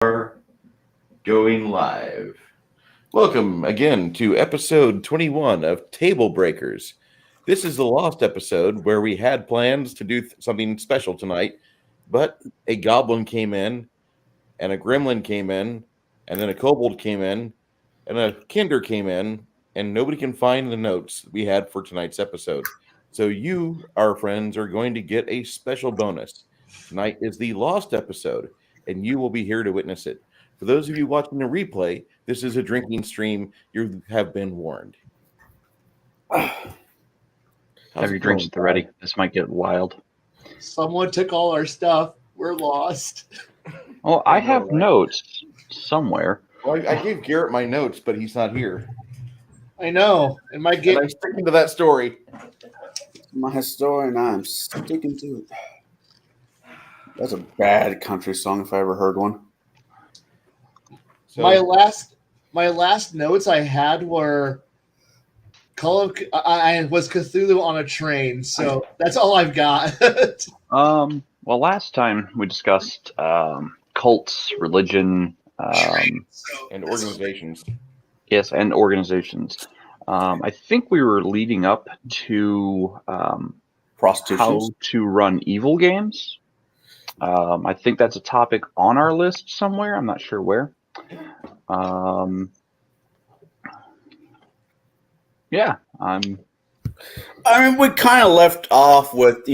are going live. Welcome again to episode 21 of TableBreakers. This is the lost episode where we had plans to do something special tonight, but a goblin came in, and a gremlin came in, and then a kobold came in, and a kinder came in, and nobody can find the notes we had for tonight's episode. So you, our friends, are going to get a special bonus. Tonight is the lost episode, and you will be here to witness it. For those of you watching the replay, this is a drinking stream. You have been warned. How's Have it your drinks going, at the ready. This might get wild. Someone took all our stuff. We're lost. Oh, I have notes somewhere. Well, I gave Garrett my notes, but he's not here. I know. It might get. And I'm sticking to that story. My story, and I'm sticking to it. That's a bad country song if I ever heard one. So, my last notes I had were I was Cthulhu on a train, so that's all I've got. Well, last time we discussed cults, religion, and organizations. yes, and organizations. I think we were leading up to Prostitution. how to run evil games. I think that's a topic on our list somewhere. I'm not sure where. Yeah, I mean, we kind of left off with,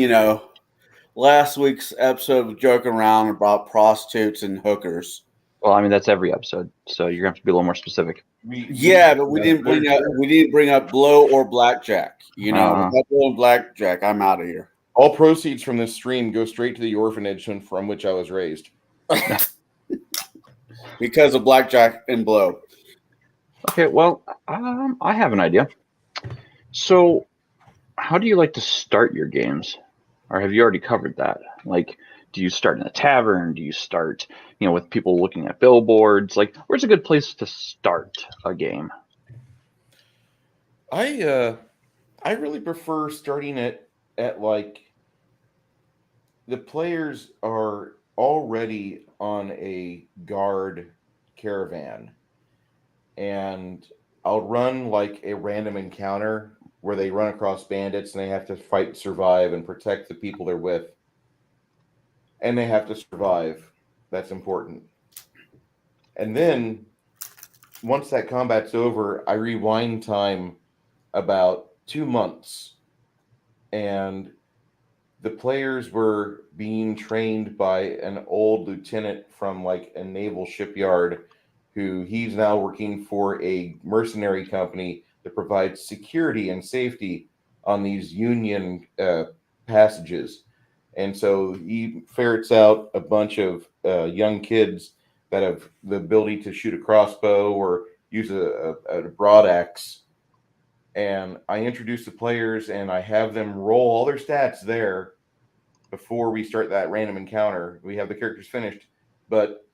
last week's episode of joking around about prostitutes and hookers. well, I mean that's every episode, so you're gonna have to be a little more specific. Yeah, but we didn't bring up blow or blackjack. Without blow and blackjack, I'm out of here. All proceeds from this stream go straight to the orphanage from which I was raised. Because of blackjack and blow. Okay, well, I have an idea. So, how do you like to start your games? Or have you already covered that? Like, do you start in a tavern? Do you start, with people looking at billboards? Like, where's a good place to start a game? I really prefer starting at like the players are already on a guard caravan, and I'll run like a random encounter where they run across bandits and they have to fight, survive, and protect the people they're with. And they have to survive. That's important. And then once that combat's over, I rewind time about 2 months. And the players were being trained by an old lieutenant from like a naval shipyard who he's now working for a mercenary company that provides security and safety on these Union passages. And so he ferrets out a bunch of young kids that have the ability to shoot a crossbow or use a broadaxe. And I introduce the players and I have them roll all their stats there before we start that random encounter. We have the characters finished. But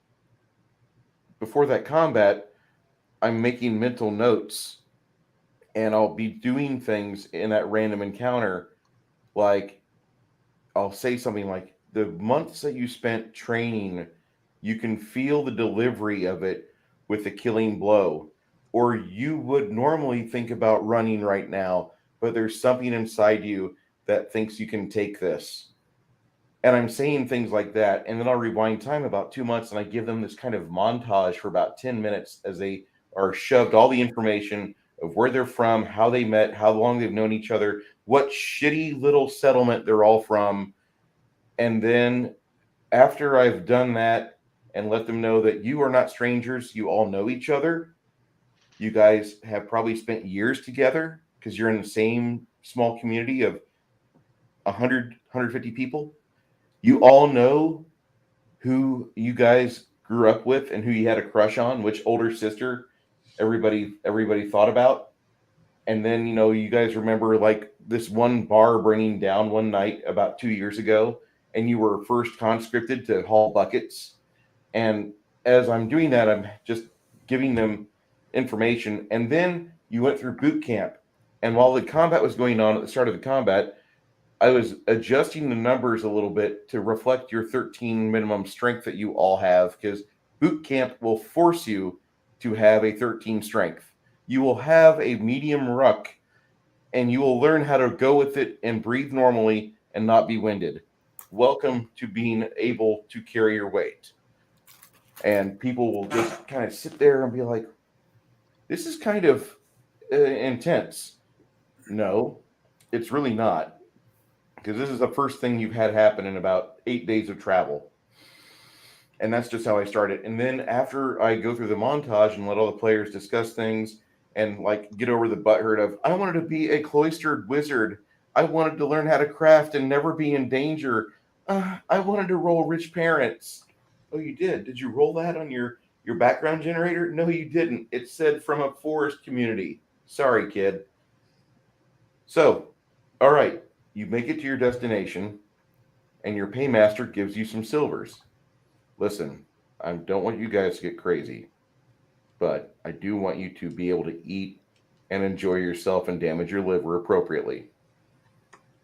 before that combat, I'm making mental notes. And I'll be doing things in that random encounter. Like, I'll say something like, the months that you spent training, you can feel the delivery of it with the killing blow. Or you would normally think about running right now, but there's something inside you that thinks you can take this. And I'm saying things like that. And then I'll rewind time about 2 months and I give them this kind of montage for about 10 minutes as they are shoved all the information of where they're from, how they met, how long they've known each other, what shitty little settlement they're all from. And then after I've done that and let them know that you are not strangers, you all know each other. You guys have probably spent years together because you're in the same small community of 100, 150 people. You all know who you guys grew up with and who you had a crush on, which older sister everybody thought about. And then, you guys remember like this one bar burning down one night about 2 years ago, and you were first conscripted to haul buckets. And as I'm doing that, I'm just giving them information. And then you went through boot camp. And while the combat was going on at the start of the combat, I was adjusting the numbers a little bit to reflect your 13 minimum strength that you all have, because Boot camp will force you to have a 13 strength. You will have a medium ruck, and you will learn how to go with it and breathe normally and not be winded. Welcome to being able to carry your weight. And people will just kind of sit there and be like, this is kind of intense. No, it's really not. Because this is the first thing you've had happen in about 8 days of travel. And that's just how I started. And then after I go through the montage and let all the players discuss things and like get over the butthurt of, I wanted to be a cloistered wizard. I wanted to learn how to craft and never be in danger. I wanted to roll rich parents. Oh, you did? Did you roll that on your background generator? No, you didn't. It said from a forest community. Sorry, kid. So, all right, you make it to your destination, and your paymaster gives you some silvers. Listen, I don't want you guys to get crazy, but I do want you to be able to eat and enjoy yourself and damage your liver appropriately.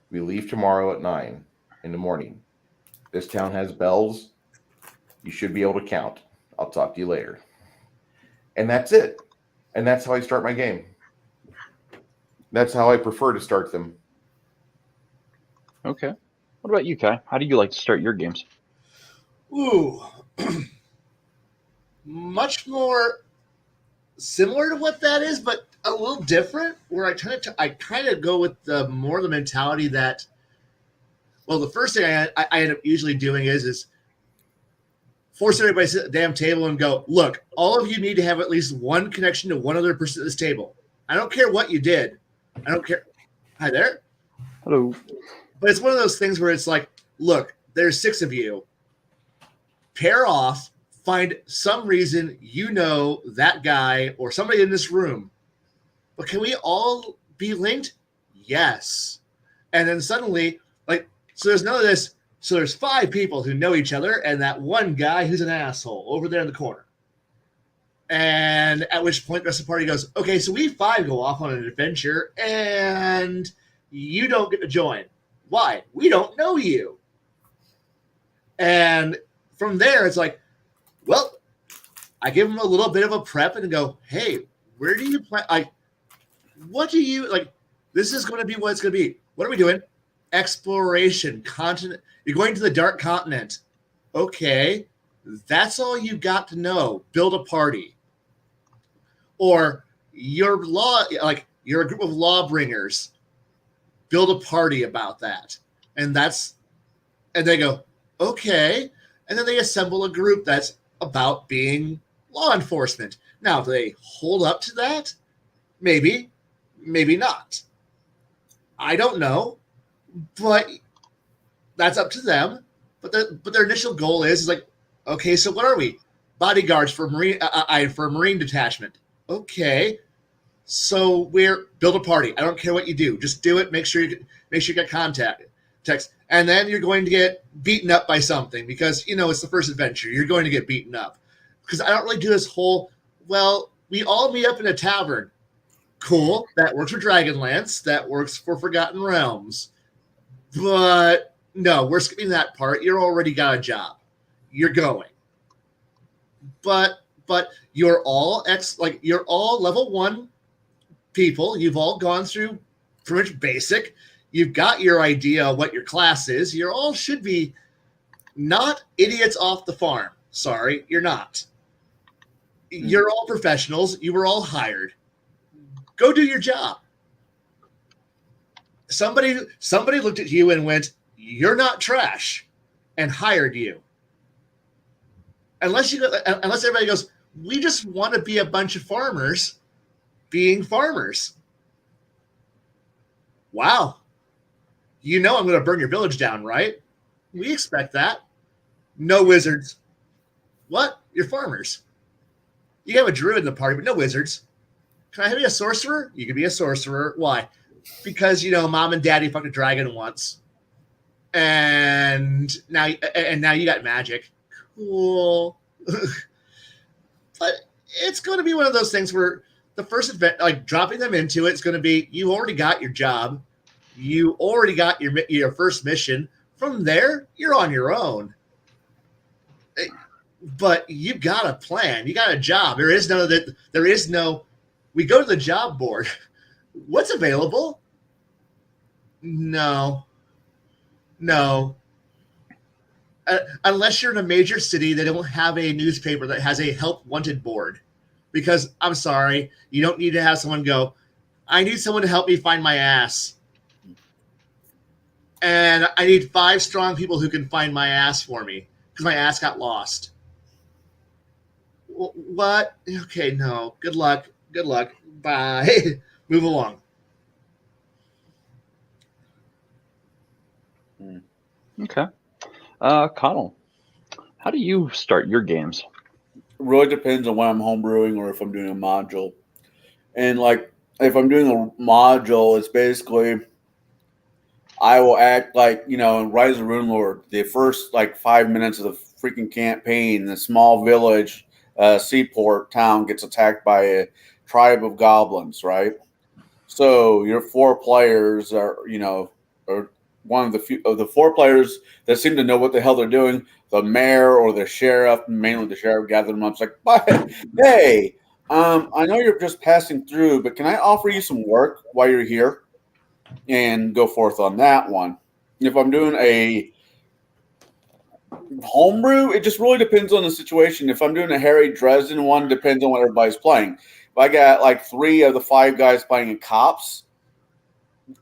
We leave tomorrow at 9 in the morning. This town has bells. You should be able to count. I'll talk to you later. And that's it. And that's how I start my game. That's how I prefer to start them. Okay. What about you, Kai? How do you like to start your games? Ooh. Much more similar to what that is, but a little different, where I kind of go with the mentality that, well, the first thing I end up usually doing is force everybody to sit at the damn table and go, look, all of you need to have at least one connection to one other person at this table. I don't care what you did. I don't care. Hi there. Hello. But it's one of those things where it's like, look, there's 6 of you. Pair off, find some reason you know that guy or somebody in this room. But can we all be linked? Yes. And then suddenly, so there's none of this. So there's 5 people who know each other and that one guy who's an asshole over there in the corner. And at which point the rest of the party goes, okay, so we 5 go off on an adventure and you don't get to join. Why? We don't know you. And from there, it's like, well, I give them a little bit of a prep and go, hey, where do you plan? What do you like? This is going to be what it's going to be. What are we doing? Exploration, continent. You're going to the Dark Continent. Okay, that's all you got to know. Build a party. Or you're a group of lawbringers. Build a party about that. And they go, okay. And then they assemble a group that's about being law enforcement. Now, do they hold up to that? Maybe, maybe not. I don't know, but that's up to them. But their initial goal is like, okay, so what are we? Bodyguards for Marine detachment. Okay, so we're build a party. I don't care what you do, just do it. Make sure you get text, and then you're going to get beaten up by something because it's the first adventure. You're going to get beaten up because I don't really do this whole. Well, we all meet up in a tavern. Cool, that works for Dragonlance. That works for Forgotten Realms. But no, we're skipping that part. You're already got a job. You're going. But you're all you're all level 1 people. You've all gone through pretty much basic. You've got your idea of what your class is. You all should be not idiots off the farm. Sorry, you're not. You're all professionals. You were all hired. Go do your job. Somebody looked at you and went, "You're not trash," and hired you. Unless everybody goes, "We just want to be a bunch of farmers being farmers." Wow. I'm going to burn your village down, right? We expect that. No wizards. What? You're farmers. You have a druid in the party, but no wizards. Can I be a sorcerer? You can be a sorcerer. Why? Because, mom and daddy fucked a dragon once. And now you got magic. Cool. But it's going to be one of those things where the first event, dropping them into it's going to be, you already got your job. You already got your first mission. From there, you're on your own. but you've got a plan. You got a job. There is no. We go to the job board. What's available? No. Unless you're in a major city, they don't have a newspaper that has a help wanted board. Because I'm sorry, you don't need to have someone go, I need someone to help me find my ass. And I need 5 strong people who can find my ass for me because my ass got lost. What? Okay, no. Good luck. Bye. Move along. Okay. Connell, how do you start your games? Really depends on when I'm homebrewing or if I'm doing a module. And like if I'm doing a module, it's basically I will act like, in Rise of the Rune Lord, the first 5 minutes of the freaking campaign, the small village, seaport town gets attacked by a tribe of goblins, right? So your 4 players are one of the few of the 4 players that seem to know what the hell they're doing. The mayor or the sheriff, mainly the sheriff, gathered them up. It's like, hey, I know you're just passing through, but can I offer you some work while you're here? And go forth on that one. If I'm doing a homebrew, it just really depends on the situation. If I'm doing a Harry Dresden one, depends on what everybody's playing. If I got 3 of the 5 guys playing in cops,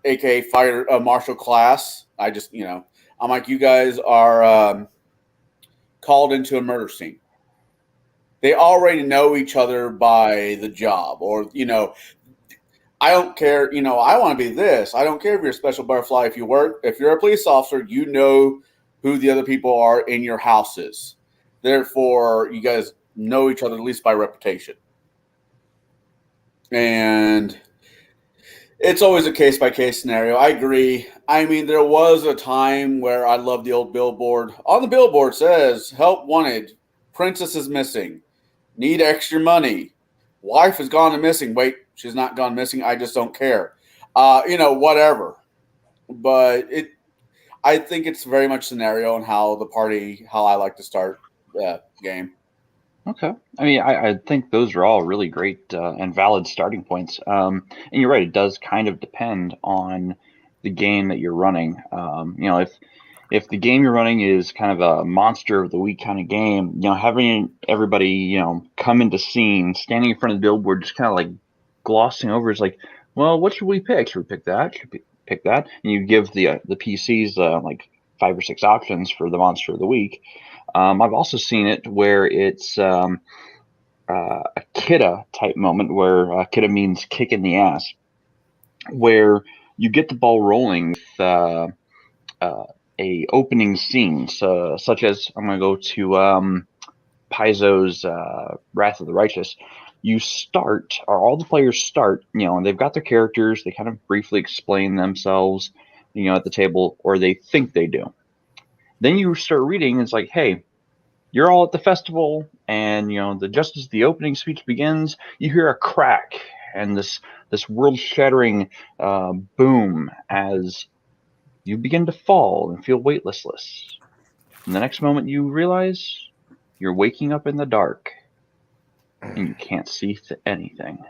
aka fire martial class, I just I'm like, you guys are called into a murder scene. They already know each other by the job, or I don't care, I want to be this. I don't care if you're a special butterfly. If you're a police officer, you know who the other people are in your houses. Therefore, you guys know each other at least by reputation. And it's always a case-by-case scenario. I agree. I mean, there was a time where I loved the old billboard. On the billboard says, help wanted, princess is missing, need extra money, wife has gone missing. Wait, she's not gone missing. I just don't care. Whatever. But I think it's very much scenario and how I like to start the game. Okay. I mean, I think those are all really great and valid starting points. And you're right, it does kind of depend on the game that you're running. If the game you're running is kind of a monster of the week kind of game, having everybody, come into scene, standing in front of the billboard, just kind of glossing over is like, well, what should we pick? Should we pick that? Should we pick that? And you give the PCs 5 or 6 options for the monster of the week. I've also seen it where it's a kidda type moment where kidda means kick in the ass, where you get the ball rolling with a opening scene, such as I'm going to go to Paizo's Wrath of the Righteous. You start, or all the players start, and they've got their characters. They kind of briefly explain themselves, at the table, or they think they do. Then you start reading, and it's like, hey, you're all at the festival, and just as the opening speech begins, you hear a crack and this world-shattering boom as you begin to fall and feel weightless. And the next moment, you realize you're waking up in the dark, and you can't see anything.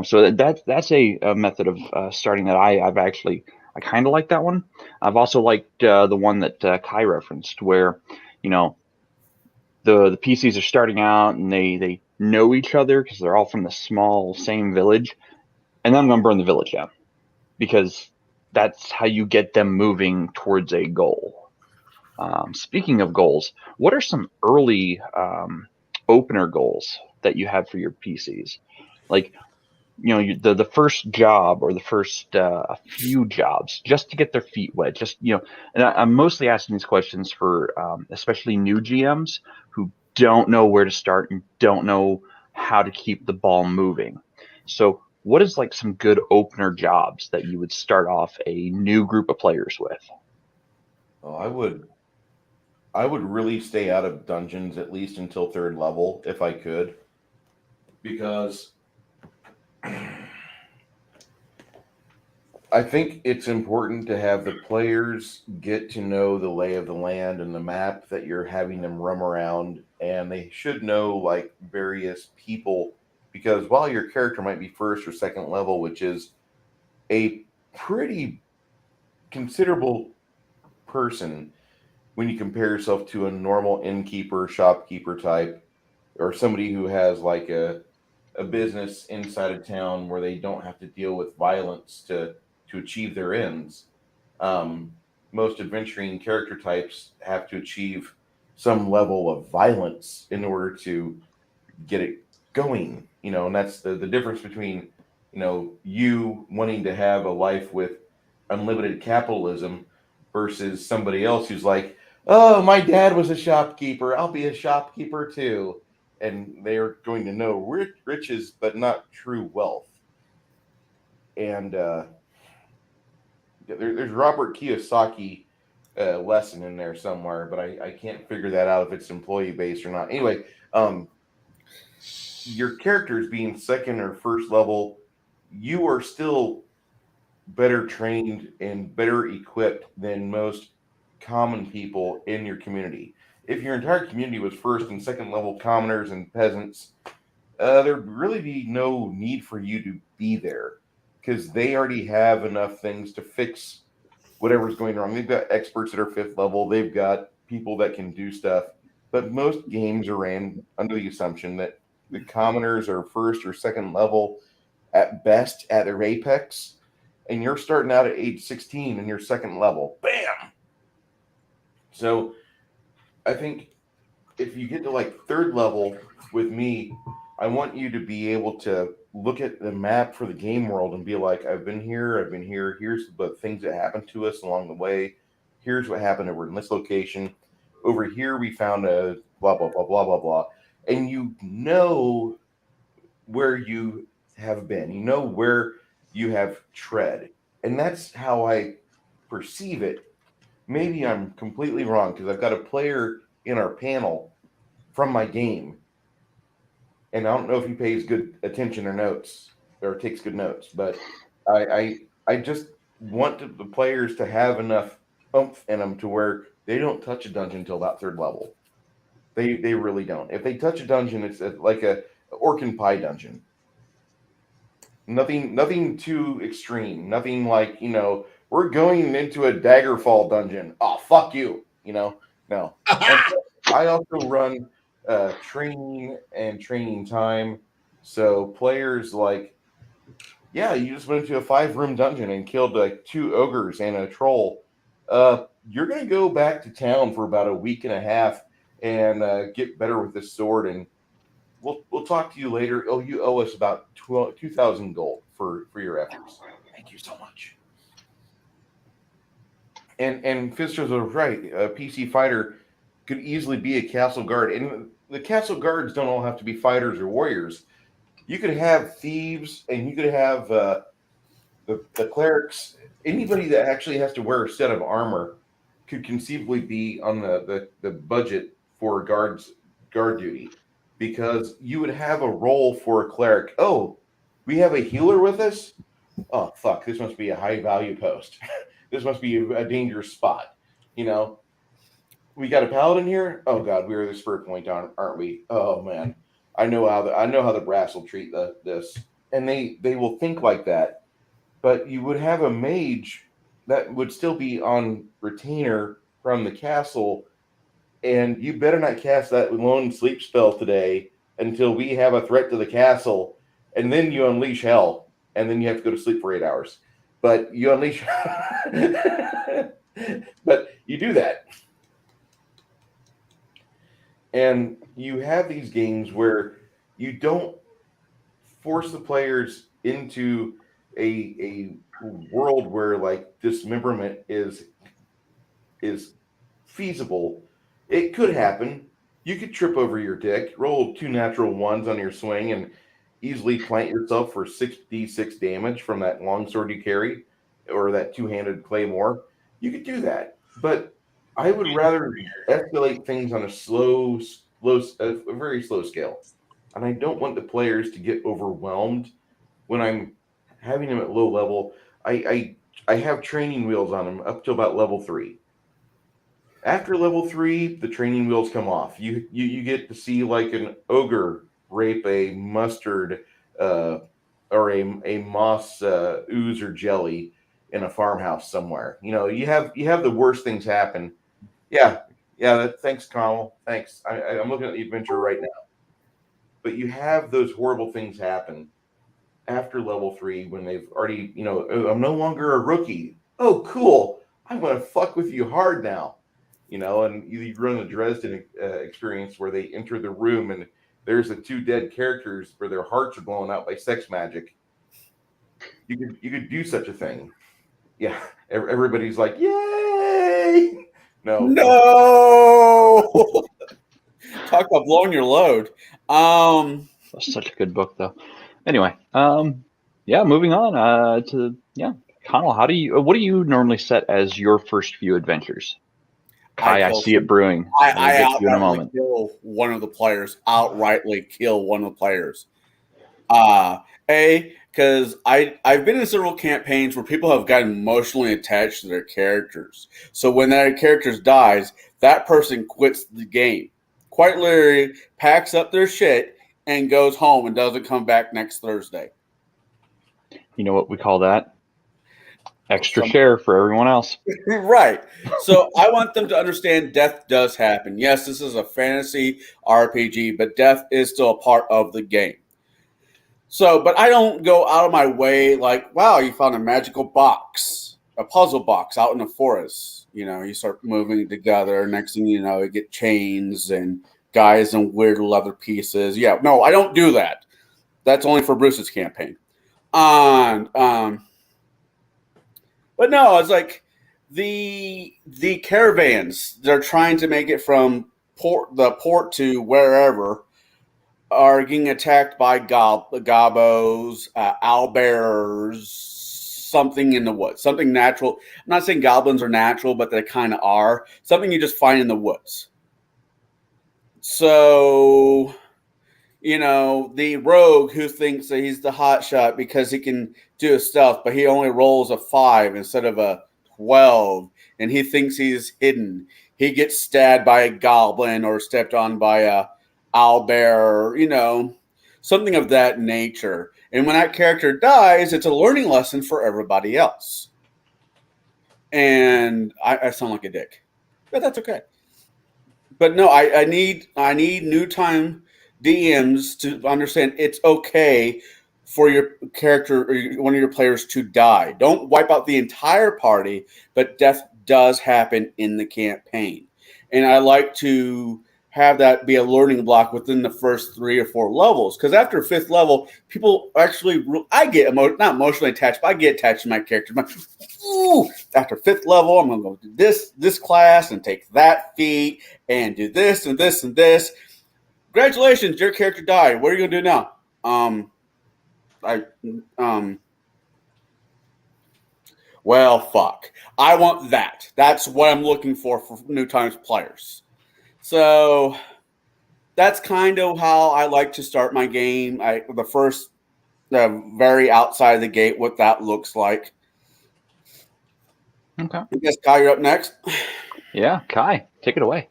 So that's a method of starting that I kind of like that one. I've also liked the one that Kai referenced, where the PCs are starting out and they know each other because they're all from the small same village, and then I'm going to burn the village down because that's how you get them moving towards a goal. Speaking of goals, what are some early opener goals that you have for your PCs? The first job or the first few jobs, just to get their feet wet. And I'm mostly asking these questions for especially new GMs who don't know where to start and don't know how to keep the ball moving. So what is some good opener jobs that you would start off a new group of players with? Oh, I would really stay out of dungeons at least until 3rd level if I could, because I think it's important to have the players get to know the lay of the land and the map that you're having them roam around, and they should know like various people because while your character might be first or second level, which is a pretty considerable person when you compare yourself to a normal innkeeper, shopkeeper type, or somebody who has like a business inside of town where they don't have to deal with violence to achieve their ends. Um, Most adventuring character types have to achieve some level of violence in order to get it going, and that's the difference between, you wanting to have a life with unlimited capitalism versus somebody else who's like, oh, my dad was a shopkeeper, I'll be a shopkeeper too. And they're going to know riches, but not true wealth. And there's Robert Kiyosaki lesson in there somewhere, but I can't figure that out if it's employee based or not. Anyway, your characters being second or first level, you are still better trained and better equipped than most common people in your community. If your entire community was first and second level commoners and peasants, there'd really be no need for you to be there because they already have enough things to fix whatever's going wrong. They've got experts that are fifth level, they've got people that can do stuff. But most games are ran under the assumption that the commoners are first or second level at best at their apex, and you're starting out at age 16 and you're second level. Bam! So I think if you get to like third level with me, I want you to be able to look at the map for the game world and be like, I've been here, here's the things that happened to us along the way, here's what happened over in this location. Over here we found a blah blah blah blah blah blah. And you know where you have been. You know where you have tread. And that's how I perceive it. Maybe I'm completely wrong because I've got a player in our panel from my game, and I don't know if he pays good attention or notes or takes good notes, but I just want the players to have enough oomph in them to where they don't touch a dungeon until about third level. They really don't. If they touch a dungeon, it's like a orc and pie dungeon. Nothing too extreme. Nothing like, we're going into a Daggerfall dungeon. Oh, fuck you. No. And I also run training and training time. So players like, yeah, you just went into a 5-room dungeon and killed like 2 ogres and a troll. You're gonna go back to town for about a week and a half and get better with this sword, and we'll talk to you later. Oh, you owe us about 2,000 gold for your efforts. Thank you so much. And Fister's right. A PC fighter could easily be a castle guard, and the castle guards don't all have to be fighters or warriors. You could have thieves, and you could have the clerics. Anybody that actually has to wear a set of armor could conceivably be on the budget for guard duty, because you would have a role for a cleric. Oh, we have a healer with us. Oh fuck, this must be a high value post. This must be a dangerous spot. We got a paladin here. Oh god, we are the spur point, aren't we? Oh man, I know how the brass will treat this, and they will think like that. But you would have a mage that would still be on retainer from the castle, and you better not cast that lone sleep spell today until we have a threat to the castle, and then you unleash hell, and then you have to go to sleep for 8 hours. But you unleash, but you do that, and you have these games where you don't force the players into a world where like dismemberment is feasible. It could happen. You could trip over your dick, roll 2 natural ones on your swing, and easily plant yourself for 6d6 damage from that longsword you carry or that 2-handed claymore. You could do that, but I would rather escalate things on a very slow scale, and I don't want the players to get overwhelmed when I'm having them at low level. I have training wheels on them up to about level 3. After level 3, the training wheels come off. You get to see like an ogre rape a mustard or a moss ooze or jelly in a farmhouse somewhere. You have the worst things happen. Yeah, thanks, Connell. Thanks. I'm looking at the adventure right now. But you have those horrible things happen after level 3 when they've already, "Oh, I'm no longer a rookie. Oh, cool. I'm going to fuck with you hard now." And you run the Dresden experience where they enter the room and there's the 2 dead characters where their hearts are blown out by sex magic. You could do such a thing. Yeah, everybody's like, "Yay!" No. Talk about blowing your load. That's such a good book, though. Anyway, moving on Connell, what do you normally set as your first few adventures? Kai, I see it brewing. I outrightly kill one of the players. Outrightly kill one of the players. Because I've been in several campaigns where people have gotten emotionally attached to their characters. So when that character dies, that person quits the game. Quite literally packs up their shit and goes home and doesn't come back next Thursday. You know what we call that? Extra share for everyone else. Right. So I want them to understand death does happen. Yes, this is a fantasy RPG, but death is still a part of the game. So, but I don't go out of my way like, wow, you found a magical box, a puzzle box out in the forest. You start moving together. Next thing you know, you get chains and guys in weird leather pieces. Yeah, no, I don't do that. That's only for Bruce's campaign. But no, it's like the caravans. They're trying to make it from the port to wherever are getting attacked by gobos, owlbears, something in the woods, something natural. I'm not saying goblins are natural, but they kind of are. Something you just find in the woods. So, the rogue who thinks that he's the hot shot because he can do his stuff, but he only rolls a 5 instead of a 12, and he thinks he's hidden. He gets stabbed by a goblin or stepped on by a owlbear, something of that nature. And when that character dies, it's a learning lesson for everybody else. And I sound like a dick, but that's okay. But no, I need new time DMs to understand it's okay for your character or one of your players to die. Don't wipe out the entire party, but death does happen in the campaign. And I like to have that be a learning block within the first 3 or 4 levels. Because after 5th level, people actually, I get not emotionally attached, but I get attached to my character. I'm like, ooh, after 5th level, I'm going to go do this class and take that feat and do this and this and this. Congratulations, your character died. What are you going to do now? Well, fuck. I want that. That's what I'm looking for new times players. So that's kind of how I like to start my game. The first, very outside of the gate, what that looks like. Okay. I guess, Kai, you're up next. Yeah, Kai, take it away.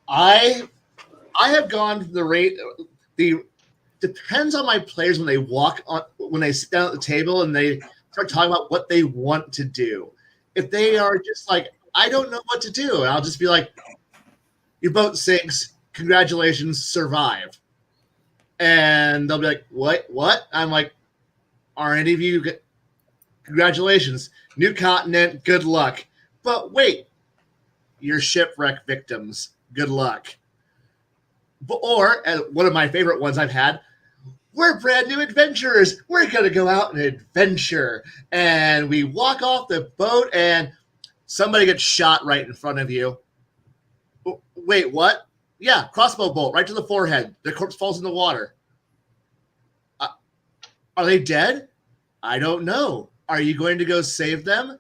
I have gone the rate. Depends on my players when they sit down at the table and they start talking about what they want to do. If they are just like, I don't know what to do, and I'll just be like, your boat sinks. Congratulations, survive. And they'll be like, what? I'm like, are any of you? Congratulations, new continent. Good luck. But wait, you're shipwreck victims. Good luck. Or one of my favorite ones I've had, we're brand new adventurers. We're going to go out and adventure. And we walk off the boat and somebody gets shot right in front of you. Wait, what? Yeah, crossbow bolt right to the forehead. Their corpse falls in the water. Are they dead? I don't know. Are you going to go save them?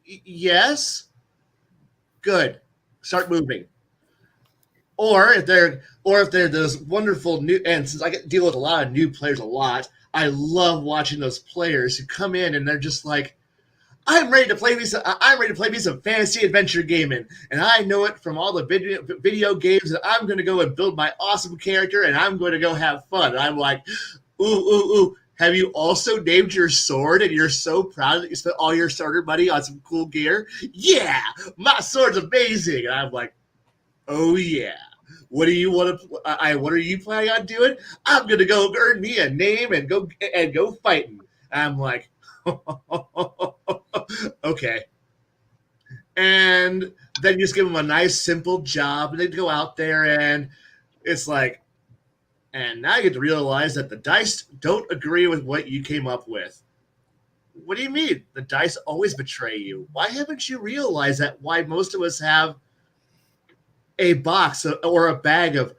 Yes. Good. Start moving. Or if they're those wonderful new, and since I get to deal with a lot of new players a lot, I love watching those players who come in and they're just like, I'm ready to play me some fantasy adventure gaming, and I know it from all the video games that I'm going to go and build my awesome character, and I'm going to go have fun. And I'm like, ooh. Have you also named your sword, and you're so proud that you spent all your starter money on some cool gear? Yeah, my sword's amazing. And I'm like, oh yeah. What do you want to? What are you planning on doing? I'm gonna go earn me a name and go fighting. I'm like, okay. And then you just give them a nice simple job, and they go out there, and it's like, and now you get to realize that the dice don't agree with what you came up with. What do you mean? The dice always betray you. Why haven't you realized that? Why most of us have a box or a bag of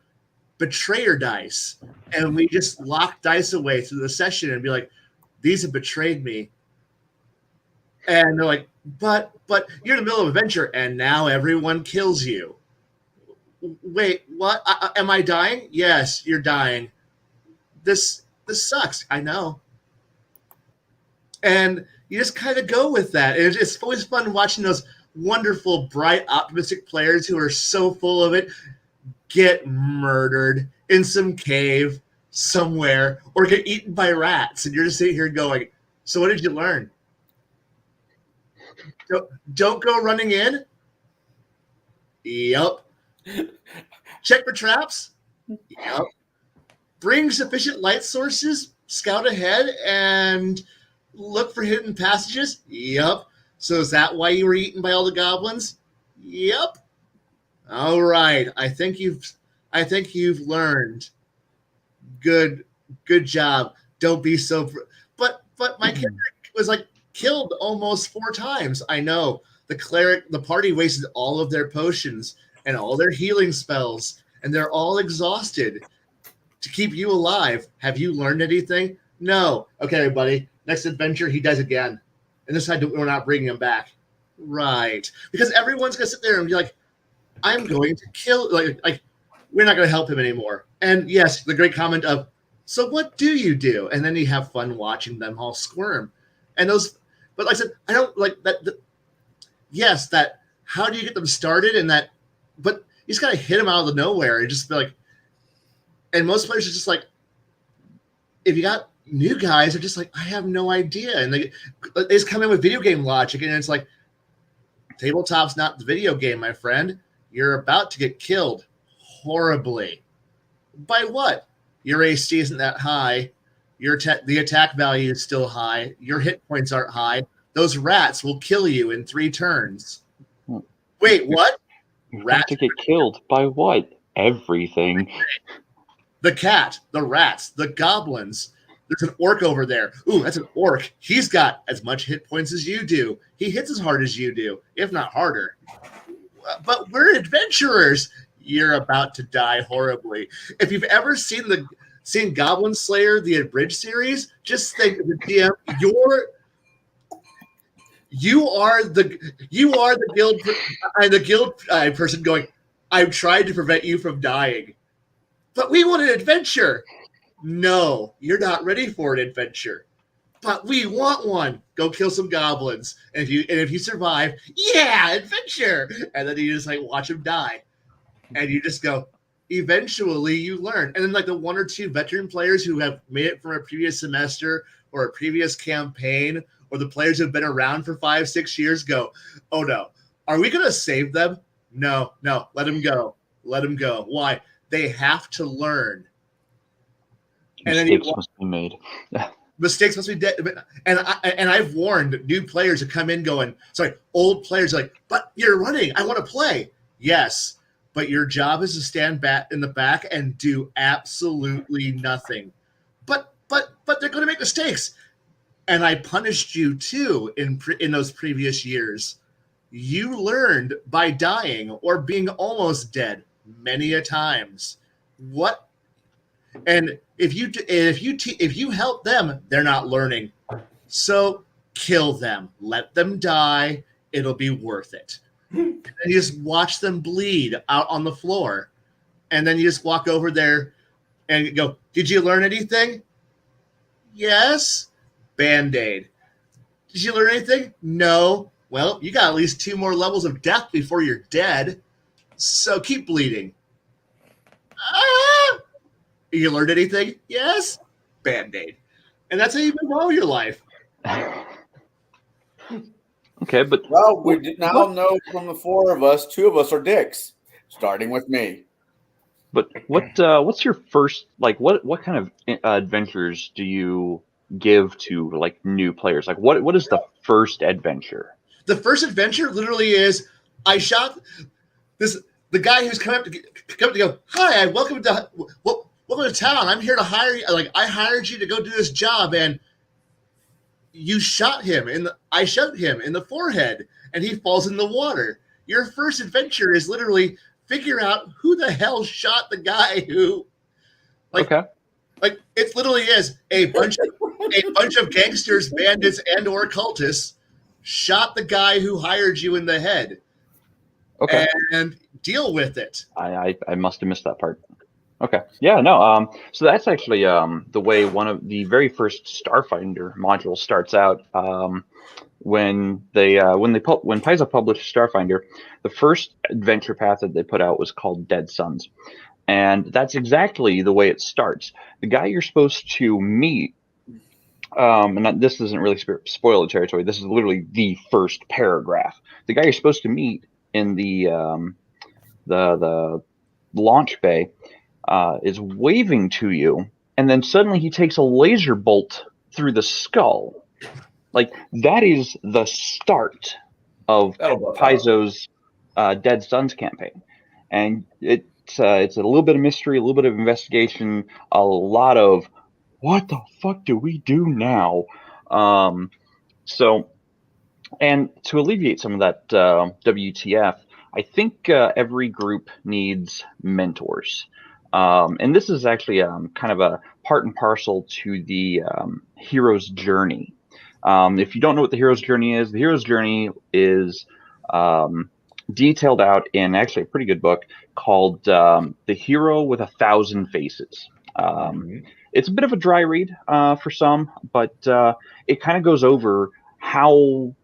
betrayer dice, and we just lock dice away through the session and be like, these have betrayed me. And they're like, but you're in the middle of an adventure, and now everyone kills you. Wait, what? Am I dying? Yes, you're dying. This sucks. I know. And you just kind of go with that. It's always fun watching those wonderful, bright, optimistic players who are so full of it get murdered in some cave somewhere or get eaten by rats. And you're just sitting here going, so what did you learn? Don't go running in? Yep. Check for traps? Yep. Bring sufficient light sources, scout ahead, and look for hidden passages? Yep. So is that why you were eaten by all the goblins? Yep. All right. I think you've learned. Good job. Don't be so. But my character was like killed almost 4 times. I know. The party wasted all of their potions and all their healing spells, and they're all exhausted to keep you alive. Have you learned anything? No. Okay, everybody. Next adventure, he dies again. And this time we're not bringing him back. Right. Because everyone's going to sit there and be like, I'm going to kill, like we're not going to help him anymore. And yes, the great comment of, so what do you do? And then you have fun watching them all squirm. And but like I said, I don't like that. Yes, that, how do you get them started? And that, but you just got to hit them out of the nowhere and just be like, and most players are just like, if you got new guys, are just like, I have no idea. And they just come in with video game logic, and it's like, tabletop's not the video game, my friend. You're about to get killed horribly. By what? Your AC isn't that high. The attack value is still high. Your hit points aren't high. Those rats will kill you in 3 turns. Wait, what? Rats to get killed by what? Everything. The cat, the rats, the goblins. There's an orc over there. Ooh, that's an orc. He's got as much hit points as you do. He hits as hard as you do, if not harder. But we're adventurers. You're about to die horribly. If you've ever seen Goblin Slayer, the abridged series, just think of the DM. You are the guild person going, I've tried to prevent you from dying. But we want an adventure. No, you're not ready for an adventure. But we want one. Go kill some goblins. And if you survive, yeah, adventure. And then you just like watch them die. And you just go, eventually you learn. And then like the 1 or 2 veteran players who have made it from a previous semester or a previous campaign, or the players who have been around for 5-6 years go, oh no, are we going to save them? No, let them go. Let them go. Why? They have to learn. Mistakes must be made. Mistakes must be dead. And I've warned new players to come in going, sorry, old players are like, but you're running. I want to play. Yes, but your job is to stand back in the back and do absolutely nothing. But they're going to make mistakes. And I punished you too in those previous years. You learned by dying or being almost dead many a times. What? And if you help them, they're not learning. So kill them. Let them die. It'll be worth it. And you just watch them bleed out on the floor. and then you just walk over there and go, "Did you learn anything?" "Yes." Band-Aid. "Did you learn anything?" "No." "Well, you got at least 2 more levels of death before you're dead, so keep bleeding." "Ah!" "You learned anything?" "Yes." Band-Aid. And that's how you move on with your life. Okay, but Well, we now know from the 4 of us, 2 of us are dicks, starting with me. what's your first, like, what kind of adventures do you give to like new players? Like, what is the first adventure? The first adventure literally is I shot the guy who's come up to go, "Hi, welcome to town. I'm here to hire you. Like, I hired you to go do this job, and I shot him in the forehead, and he falls in the water." Your first adventure is literally figure out who the hell shot the guy who, like, Okay. like it literally is a bunch of gangsters, bandits, and or cultists shot the guy who hired you in the head. Okay. And deal with it. I must have missed that part. Okay. Yeah, no. So that's actually the way one of the very first Starfinder modules starts out. When Paizo published Starfinder, the first adventure path that they put out was called Dead Sons, and that's exactly the way it starts. The guy you're supposed to meet, this isn't really spoiler territory. This is literally the first paragraph. The guy you're supposed to meet in the launch bay is waving to you, and then suddenly he takes a laser bolt through the skull. Like, that is the start of Paizo's Dead Sons campaign, and it's a little bit of mystery, a little bit of investigation, a lot of what the fuck do we do now? So, and to alleviate some of that WTF, I think every group needs mentors. And this is actually kind of a part and parcel to the hero's journey. If you don't know what the hero's journey is, the hero's journey is detailed out in actually a pretty good book called The Hero with 1,000 Faces. It's a bit of a dry read for some, but it kind of goes over how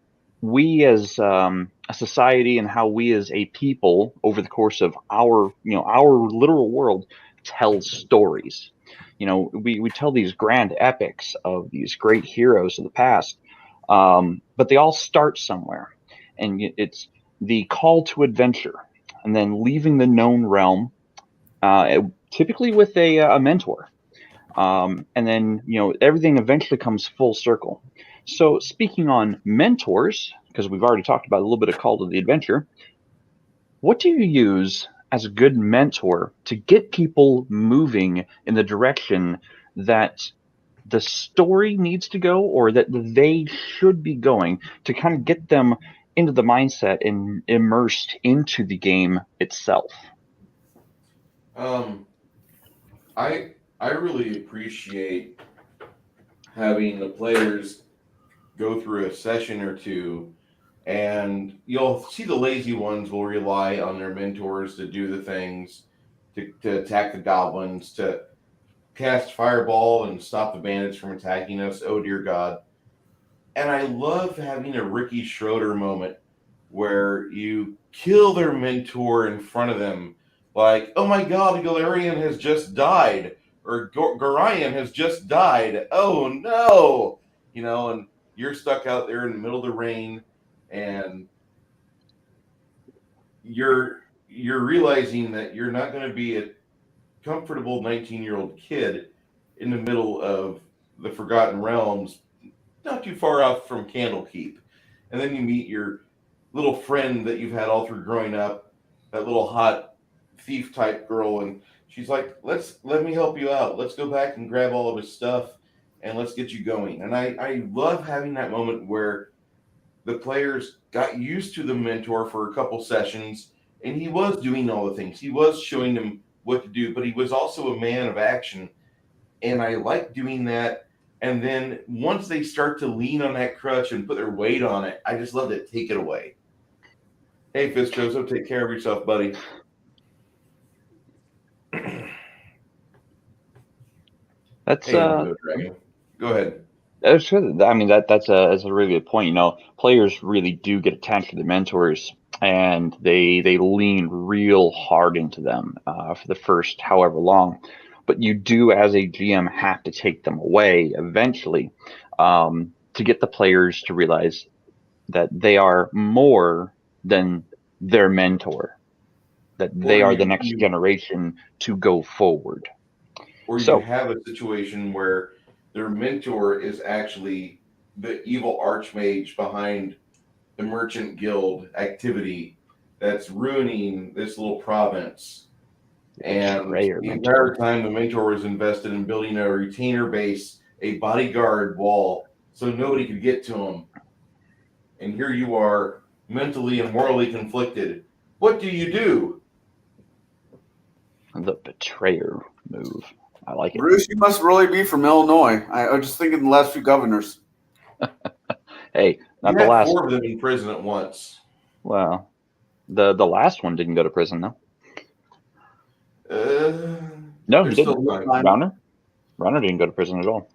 we as a society and how we as a people over the course of our literal world tell stories. We tell these grand epics of these great heroes of the past, but they all start somewhere, and it's the call to adventure, and then leaving the known realm, typically with a mentor, and then everything eventually comes full circle. So speaking on mentors, because we've already talked about a little bit of call to the adventure, what do you use as a good mentor to get people moving in the direction that the story needs to go, or that they should be going, to kind of get them into the mindset and immersed into the game itself? I really appreciate having the players go through a session or two, and you'll see the lazy ones will rely on their mentors to do the things, to attack the goblins, to cast fireball and stop the bandits from attacking us. Oh dear God. And I love having a Ricky Schroeder moment where you kill their mentor in front of them. Like, oh my God, Galarian has just died, or Gorion has just died. Oh no. And you're stuck out there in the middle of the rain, and you're realizing that you're not going to be a comfortable 19-year-old kid in the middle of the Forgotten Realms, not too far out from Candlekeep. And then you meet your little friend that you've had all through growing up, that little hot thief type girl, and she's like, let me help you out. Let's go back and grab all of his stuff, and let's get you going. And I love having that moment where the players got used to the mentor for a couple sessions, and he was doing all the things. He was showing them what to do, but he was also a man of action. And I like doing that. And then once they start to lean on that crutch and put their weight on it, I just love to take it away. Hey, Fischoso, take care of yourself, buddy. That's Hey, Indigo Dragon. Go ahead. that's good. I mean, that's a really good point. You know, players really do get attached to their mentors, and they lean real hard into them for the first however long. But you do, as a GM, have to take them away eventually to get the players to realize that they are more than their mentor, that they Or are the next generation to go forward. you So, have a situation where their mentor is actually the evil archmage behind the merchant guild activity that's ruining this little province. And betrayer the mentor. entire time the mentor was invested in building a retainer base, a bodyguard wall, so nobody could get to him. And here you are, mentally and morally conflicted. What do you do? The betrayer move. I like it. Bruce, you must really be from Illinois. I was just thinking the last few governors. Hey, not You the had last. 4 of them in prison at once. Well, the last one didn't go to prison, though. No, he There's didn't. still time. Rauner didn't go to prison at all.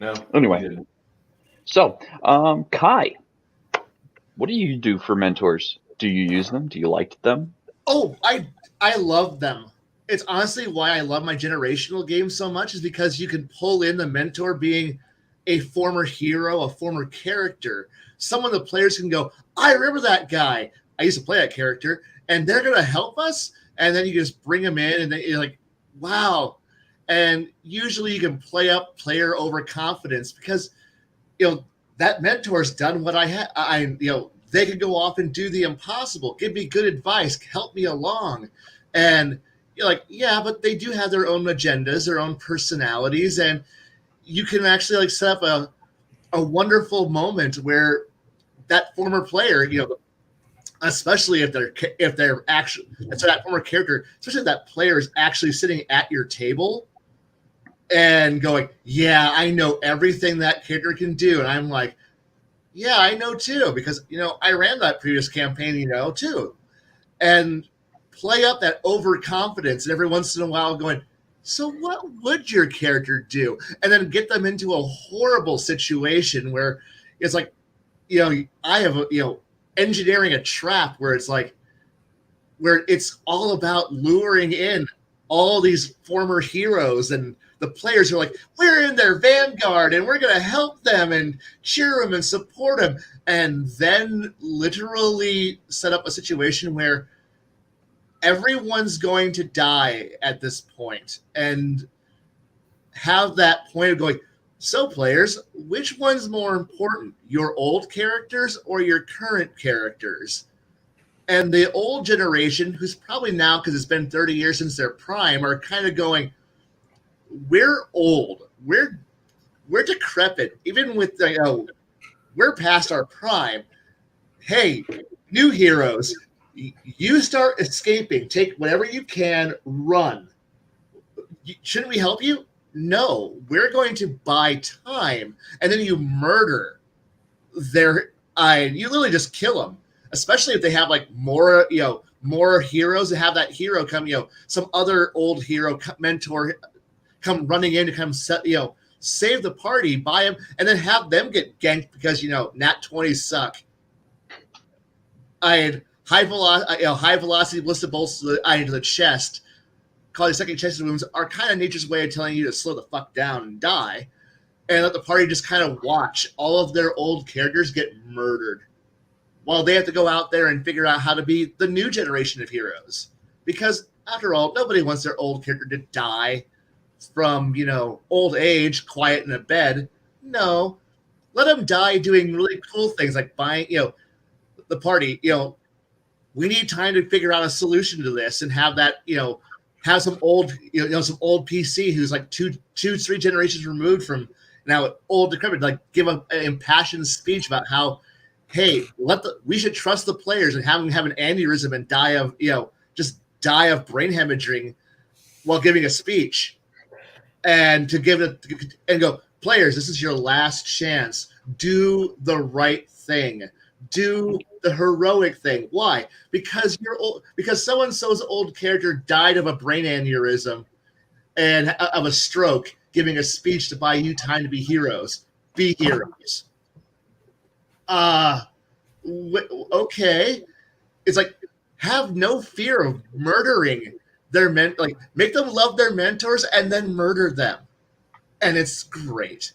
No. Anyway. he didn't. So, Kai, what do you do for mentors? Do you use them? Do you like them? Oh, I love them. It's honestly why I love my generational games so much, is because you can pull in the mentor being a former hero, a former character. Someone the players can go, I remember that guy. I used to play that character, and they're going to help us. And then you just bring them in, and you're like, wow. And usually you can play up player overconfidence because, that mentor's done what I had. They could go off and do the impossible, give me good advice, help me along. And you're like, yeah, but they do have their own agendas, their own personalities, and you can actually set up a wonderful moment where that former player, especially if they're actually, so that former character, especially if that player is actually sitting at your table and going, yeah, I know everything that character can do. And I'm like, yeah, I know too, because, I ran that previous campaign, too. And play up that overconfidence and every once in a while going, so what would your character do? And then get them into a horrible situation where it's like, I have, engineering a trap where it's like, where it's all about luring in all these former heroes, and the players are like, we're in their vanguard and we're going to help them and cheer them and support them. And then literally set up a situation where everyone's going to die at this point, and have that point of going, so players, which one's more important, your old characters or your current characters? And the old generation, who's probably now, because it's been 30 years since their prime, are kind of going, we're old, we're decrepit, even with we're past our prime. Hey, new heroes, you start escaping, take whatever you can, run. Shouldn't we help you? No, we're going to buy time. And then you murder you literally just kill them, especially if they have more heroes, to have that hero come, some other old hero mentor come running in to come save the party, buy him, and then have them get ganked because nat 20s suck. I had high velocity ballistic bolts into the chest, called second chest wounds, are kind of nature's way of telling you to slow the fuck down and die, and let the party just kind of watch all of their old characters get murdered while they have to go out there and figure out how to be the new generation of heroes. Because after all, nobody wants their old character to die from, old age, quiet in a bed. No, let them die doing really cool things like buying, the party, we need time to figure out a solution to this, and have that, have some old, some old PC who's like 3 generations removed from now old decrepit, give an impassioned speech about how, hey, we should trust the players, and have them have an aneurysm and die of, just die of brain hemorrhaging while giving a speech, and to give it and go, players, this is your last chance. Do the right thing. Do the heroic thing. Why? Because you're old. Because so-and-so's old character died of a brain aneurysm and of a stroke. giving a speech to buy you time to be heroes. Be heroes. Okay. It's like, have no fear of murdering their like make them love their mentors and then murder them. And it's great.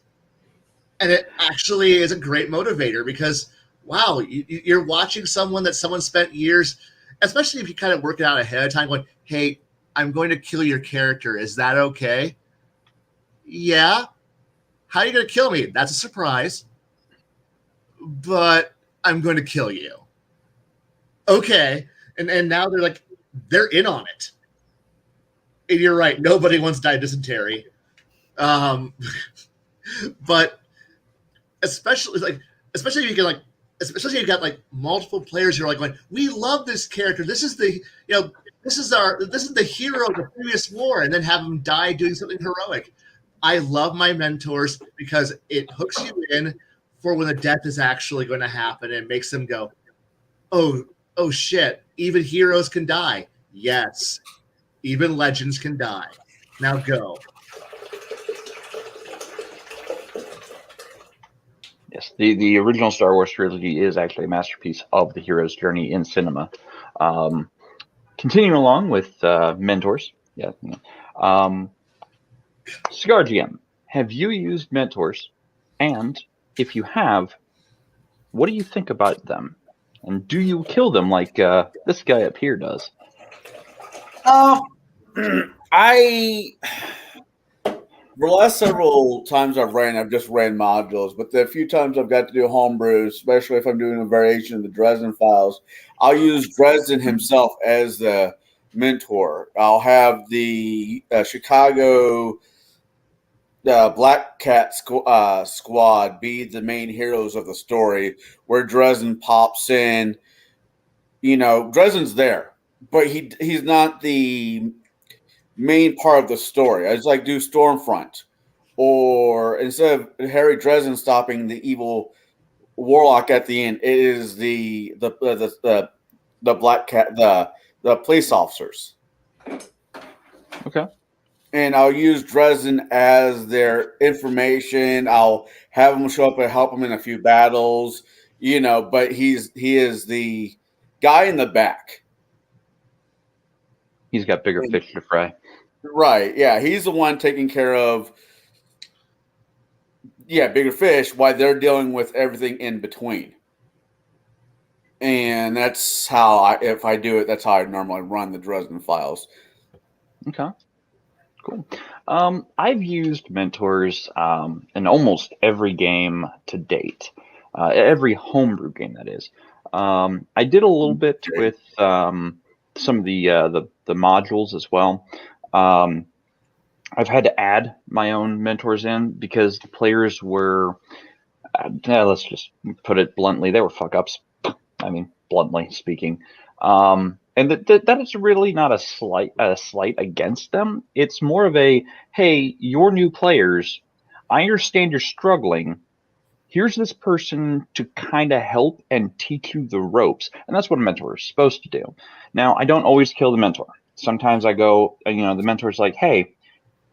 And it actually is a great motivator because, wow, you're watching someone that someone spent years, especially if you kind of work it out ahead of time, going, hey, I'm going to kill your character. Is that okay? Yeah. How are you going to kill me? That's a surprise. But I'm going to kill you. Okay. And now they're in on it. And you're right. Nobody wants to die of dysentery. But especially if you can especially if you've got multiple players who are going, we love this character. This is the this is the hero of the previous war, and then have them die doing something heroic. I love my mentors because it hooks you in for when the death is actually going to happen and makes them go, oh shit, even heroes can die. Yes, even legends can die. Now go. Yes, the original Star Wars trilogy is actually a masterpiece of the hero's journey in cinema. Continuing along with mentors, yeah. Cigar GM, have you used mentors? And if you have, what do you think about them? And do you kill them like this guy up here does? I for the last several times I've just ran modules, but the few times I've got to do homebrew, especially if I'm doing a variation of the Dresden Files, I'll use Dresden himself as the mentor. I'll have the Chicago Black Cat squad be the main heroes of the story, where Dresden pops in. Dresden's there, but he's not the main part of the story. I just do Stormfront, or instead of Harry Dresden stopping the evil warlock at the end, it is the Black Cat, the police officers. Okay. And I'll use Dresden as their information. I'll have him show up and help him in a few battles, but he is the guy in the back. He's got bigger fish to fry. Right. Yeah. He's the one taking care of, bigger fish while they're dealing with everything in between. And that's how if I do it, that's how I normally run the Dresden Files. Okay. Cool. I've used mentors in almost every game to date, every homebrew game that is. I did a little bit with some of the modules as well. I've had to add my own mentors in because the players were, let's just put it bluntly, they were fuck ups. I mean, bluntly speaking. And that is really not a slight against them. It's more of a, hey, you're new players. I understand you're struggling. Here's this person to kind of help and teach you the ropes. And that's what a mentor is supposed to do. Now, I don't always kill the mentor. Sometimes I go, the mentor's like, hey,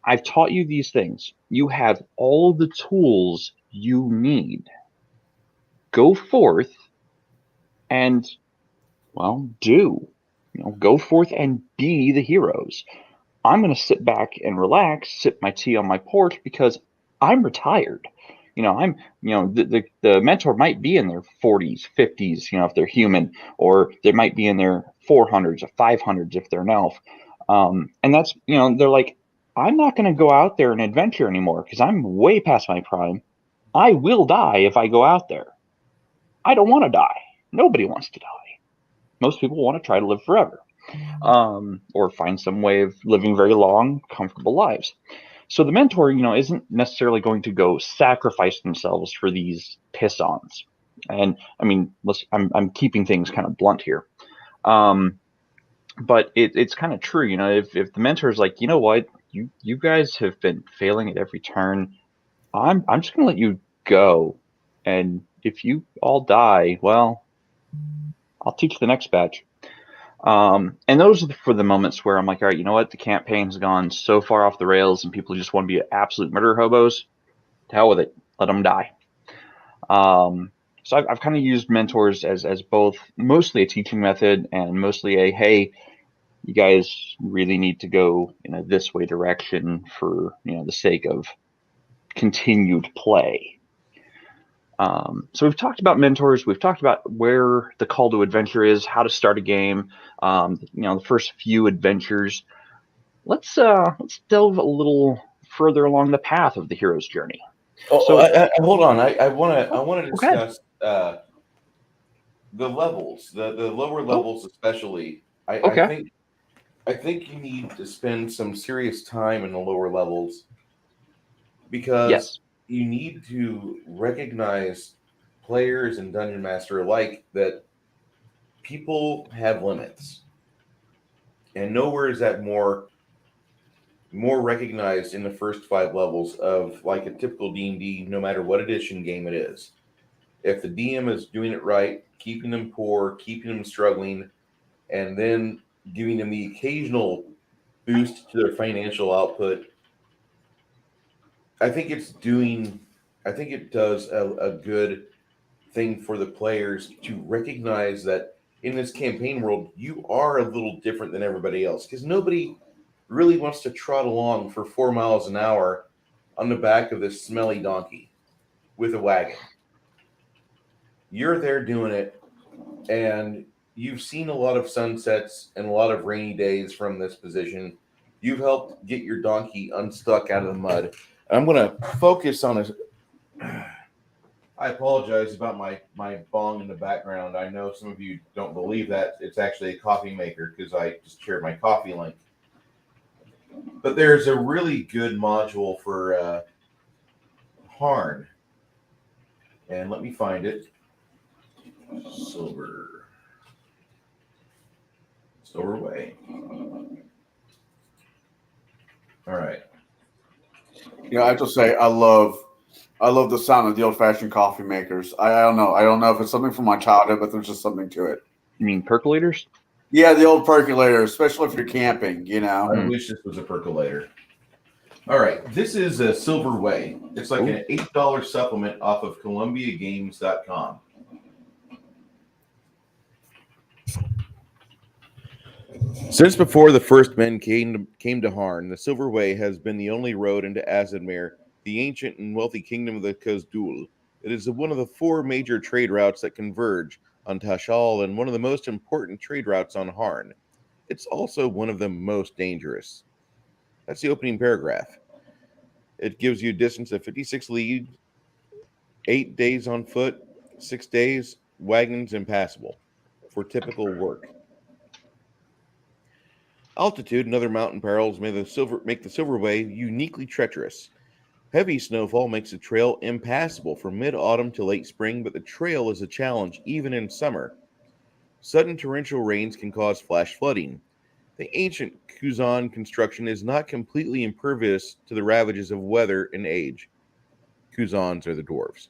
I've taught you these things. You have all the tools you need. Go forth and, go forth and be the heroes. I'm going to sit back and relax, sip my tea on my porch because I'm retired. The mentor might be in their 40s, 50s, if they're human, or they might be in their 400s or 500s if they're an elf. And that's, they're like, I'm not going to go out there and adventure anymore because I'm way past my prime. I will die if I go out there. I don't want to die. Nobody wants to die. Most people want to try to live forever, or find some way of living very long, comfortable lives. So the mentor, isn't necessarily going to go sacrifice themselves for these piss-ons. And I mean, I'm keeping things kind of blunt here. But it's kind of true, if the mentor is like, you know what, you guys have been failing at every turn. I'm just going to let you go. And if you all die, well, I'll teach the next batch. And those are for the moments where I'm like, all right, you know what? The campaign's gone so far off the rails and people just want to be absolute murder hobos. To hell with it. Let them die. So I've kind of used mentors as both mostly a teaching method and mostly a, hey, you guys really need to go in a this way direction for, the sake of continued play. So we've talked about mentors. We've talked about where the call to adventure is, how to start a game, the first few adventures. Let's delve a little further along the path of the hero's journey. Oh, So hold on. I want to go ahead. discuss the levels, the lower levels especially. Okay. I think you need to spend some serious time in the lower levels because Yes. you need to recognize players and dungeon master alike that people have limits, and nowhere is that more recognized in the first 5 levels of like a typical D&D, no matter what edition game it is. If the DM is doing it right, keeping them poor, keeping them struggling, and then giving them the occasional boost to their financial output, I think it does a good thing for the players to recognize that in this campaign world, you are a little different than everybody else because nobody really wants to trot along for 4 miles an hour on the back of this smelly donkey with a wagon. You're there doing it, and you've seen a lot of sunsets and a lot of rainy days from this position. You've helped get your donkey unstuck out of the mud. I'm going to focus on a. I apologize about my bong in the background. I know some of you don't believe that. It's actually a coffee maker because I just shared my coffee link. But there's a really good module for Harn. And let me find it. Silver Way. All right. I have to say, I love the sound of the old-fashioned coffee makers. I don't know. I don't know if it's something from my childhood, but there's just something to it. You mean percolators? Yeah, the old percolator, especially if you're camping, I wish this was a percolator. All right. This is a Silver Way. It's like an $8 supplement off of ColumbiaGames.com. Since before the first men came to Harn, the Silver Way has been the only road into Azadmir, the ancient and wealthy kingdom of the Khaz'dul. It is one of the 4 major trade routes that converge on Tashal and one of the most important trade routes on Harn. It's also one of the most dangerous. That's the opening paragraph. It gives you a distance of 56 leagues, 8 days on foot, 6 days, wagons impassable for typical work. Altitude and other mountain perils make the Silver Way uniquely treacherous. Heavy snowfall makes the trail impassable from mid-autumn to late spring, but the trail is a challenge even in summer. Sudden torrential rains can cause flash flooding. The ancient Khuzan construction is not completely impervious to the ravages of weather and age. Khuzans are the dwarves.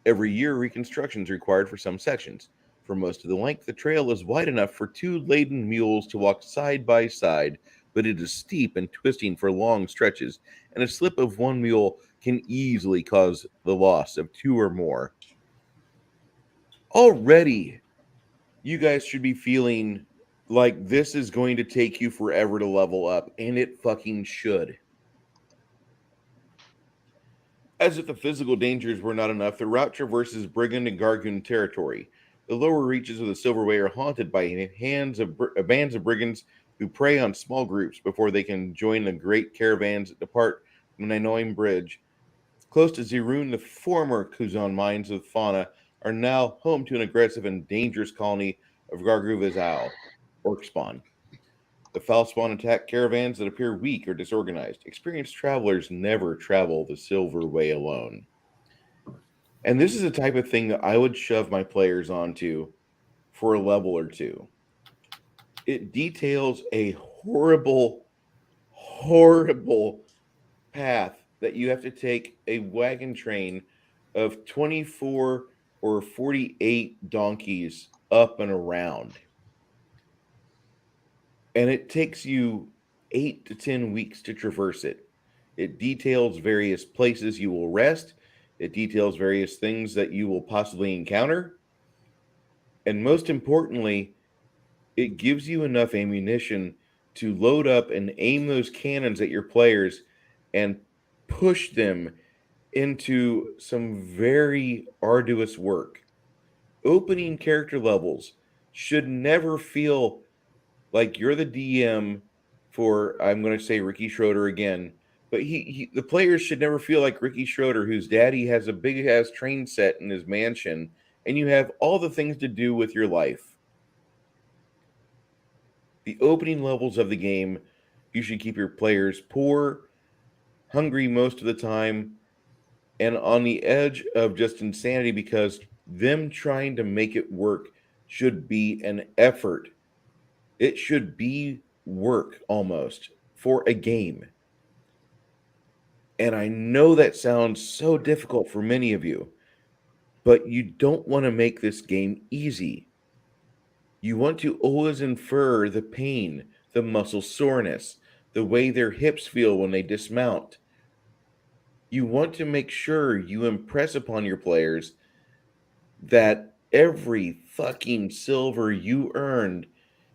Every year, reconstruction is required for some sections. For most of the length, the trail is wide enough for 2 laden mules to walk side by side, but it is steep and twisting for long stretches, and a slip of one mule can easily cause the loss of 2 or more. Already, you guys should be feeling like this is going to take you forever to level up, and it fucking should. As if the physical dangers were not enough, the route traverses Brigand and Gargoon territory. The lower reaches of the Silver Way are haunted by bands of brigands who prey on small groups before they can join the great caravans that depart from the Ninoim Bridge. Close to Zirun, the former Khuzan mines of fauna are now home to an aggressive and dangerous colony of Garguvazal, orc spawn. The foul spawn attack caravans that appear weak or disorganized. Experienced travelers never travel the Silver Way alone. And this is the type of thing that I would shove my players onto for a level or 2. It details a horrible, horrible path that you have to take a wagon train of 24 or 48 donkeys up and around. and it takes you 8 to 10 weeks to traverse it. It details various places you will rest. It details various things that you will possibly encounter. And most importantly, it gives you enough ammunition to load up and aim those cannons at your players and push them into some very arduous work. Opening character levels should never feel like you're the DM for, I'm going to say Ricky Schroeder again, but the players should never feel like Ricky Schroeder, whose daddy has a big ass train set in his mansion, and you have all the things to do with your life. The opening levels of the game, you should keep your players poor, hungry most of the time, and on the edge of just insanity, because them trying to make it work should be an effort. It should be work almost for a game. And I know that sounds so difficult for many of you, but you don't want to make this game easy. You want to always infer the pain, the muscle soreness, the way their hips feel when they dismount. You want to make sure you impress upon your players that every fucking silver you earned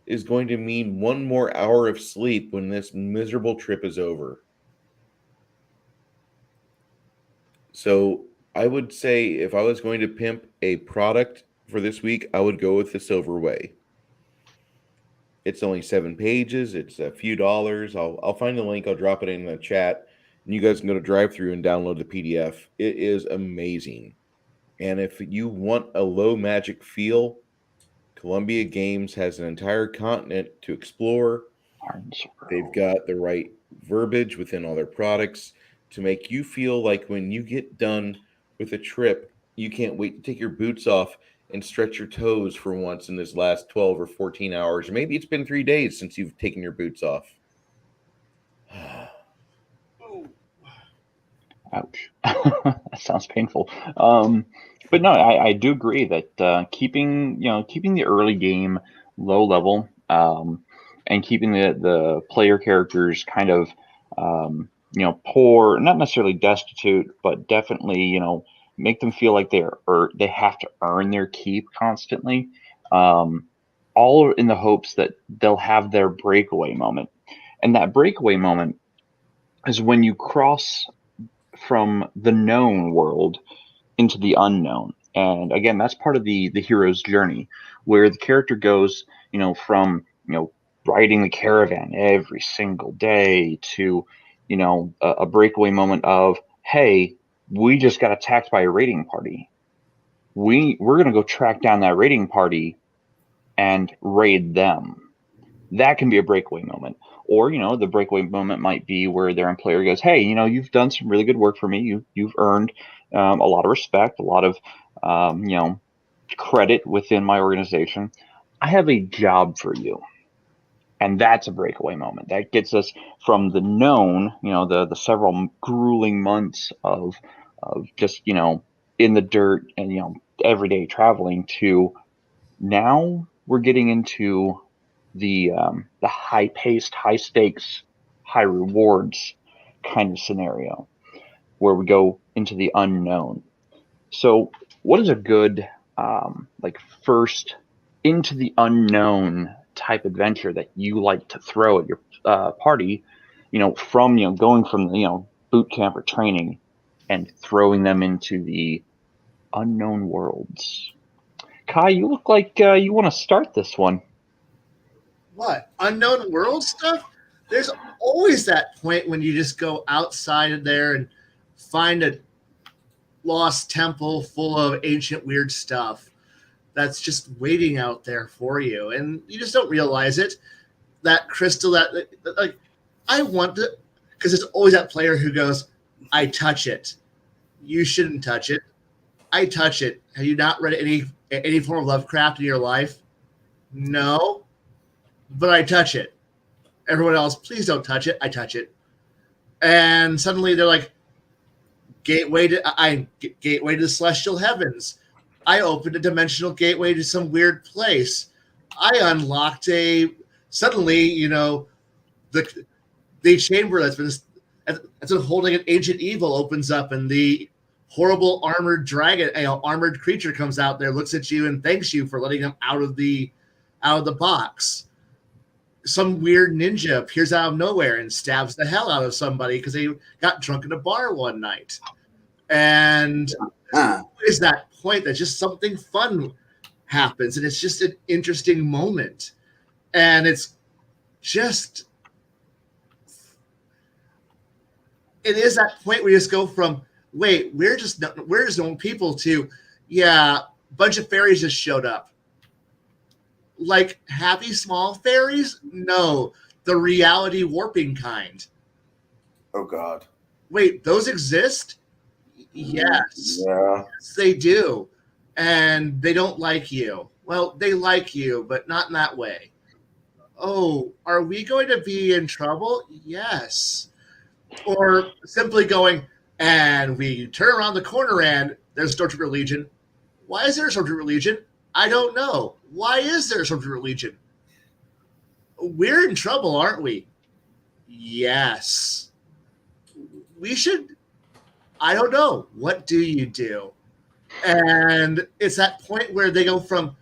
is going to mean one more hour of sleep when this miserable trip is over. So I would say if I was going to pimp a product for this week, I would go with the Silver Way. It's only 7 pages. It's a few dollars. I'll find the link. I'll drop it in the chat. And you guys can go to drive-thru and download the PDF. It is amazing. And if you want a low magic feel, Columbia Games has an entire continent to explore. They've got the right verbiage within all their products to make you feel like when you get done with a trip, you can't wait to take your boots off and stretch your toes for once in this last 12 or 14 hours. Or maybe it's been 3 days since you've taken your boots off. Ouch. That sounds painful. But no, I do agree that keeping the early game low level, and keeping the player characters kind of poor, not necessarily destitute, but definitely make them feel like they have to earn their keep constantly. All in the hopes that they'll have their breakaway moment, and that breakaway moment is when you cross from the known world into the unknown. And again, that's part of the hero's journey, where the character goes, from riding the caravan every single day to, a breakaway moment of, hey, we just got attacked by a raiding party. We're gonna go track down that raiding party and raid them. That can be a breakaway moment. Or, the breakaway moment might be where their employer goes, hey, you've done some really good work for me. You've earned a lot of respect, a lot of, credit within my organization. I have a job for you. And that's a breakaway moment. That gets us from the known, the several grueling months of just, in the dirt and, everyday traveling, to now we're getting into the high-paced, high-stakes, high-rewards kind of scenario, where we go into the unknown. So what is a good first into the unknown type adventure that you like to throw at your party, from going from boot camp or training and throwing them into the unknown worlds? Kai, you look like you want to start this one. What? Unknown world stuff? There's always that point when you just go outside of there and find a lost temple full of ancient weird stuff that's just waiting out there for you, and you just don't realize it. That crystal, that like, I want to, because there's always that player who goes, I touch it. You shouldn't touch it. I touch it. Have you not read any form of Lovecraft in your life? No, but I touch it. Everyone else, please don't touch it. I touch it. And suddenly they're like, gateway to the celestial heavens. I opened a dimensional gateway to some weird place. I unlocked a suddenly, you know, the chamber that's been holding an ancient evil opens up, and the horrible armored dragon, armored creature comes out there, looks at you, and thanks you for letting him out of the box. Some weird ninja appears out of nowhere and stabs the hell out of somebody because they got drunk in a bar one night. And is that point that just something fun happens, and it's just an interesting moment. And it's just, it is that point where you just go from, wait, we're just normal people to, yeah, a bunch of fairies just showed up. Like happy small fairies? No, the reality warping kind. Oh God. Wait, those exist? Yes. Yeah. Yes, they do. And they don't like you. Well, they like you, but not in that way. Oh, are we going to be in trouble? Yes. Or simply going, and we turn around the corner and there's a Stormtrooper Legion. Why is there a Stormtrooper Legion? I don't know. Why is there a Stormtrooper Legion? We're in trouble, aren't we? Yes. We should, I don't know. What do you do? And it's that point where they go from,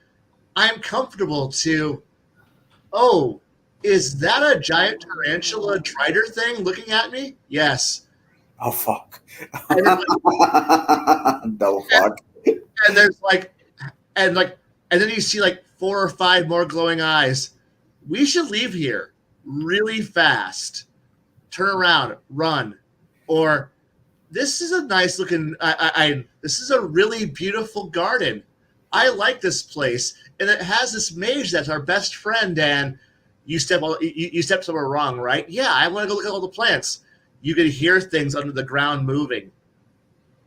I'm comfortable to, oh, is that a giant tarantula drider thing looking at me? Yes. Oh fuck. And Double fuck. And there's and then you see like 4 or 5 more glowing eyes. We should leave here really fast. Turn around, run. Or this is a nice looking, this is a really beautiful garden. I like this place. And it has this mage that's our best friend, and you step somewhere wrong, right? Yeah, I want to go look at all the plants. You can hear things under the ground moving.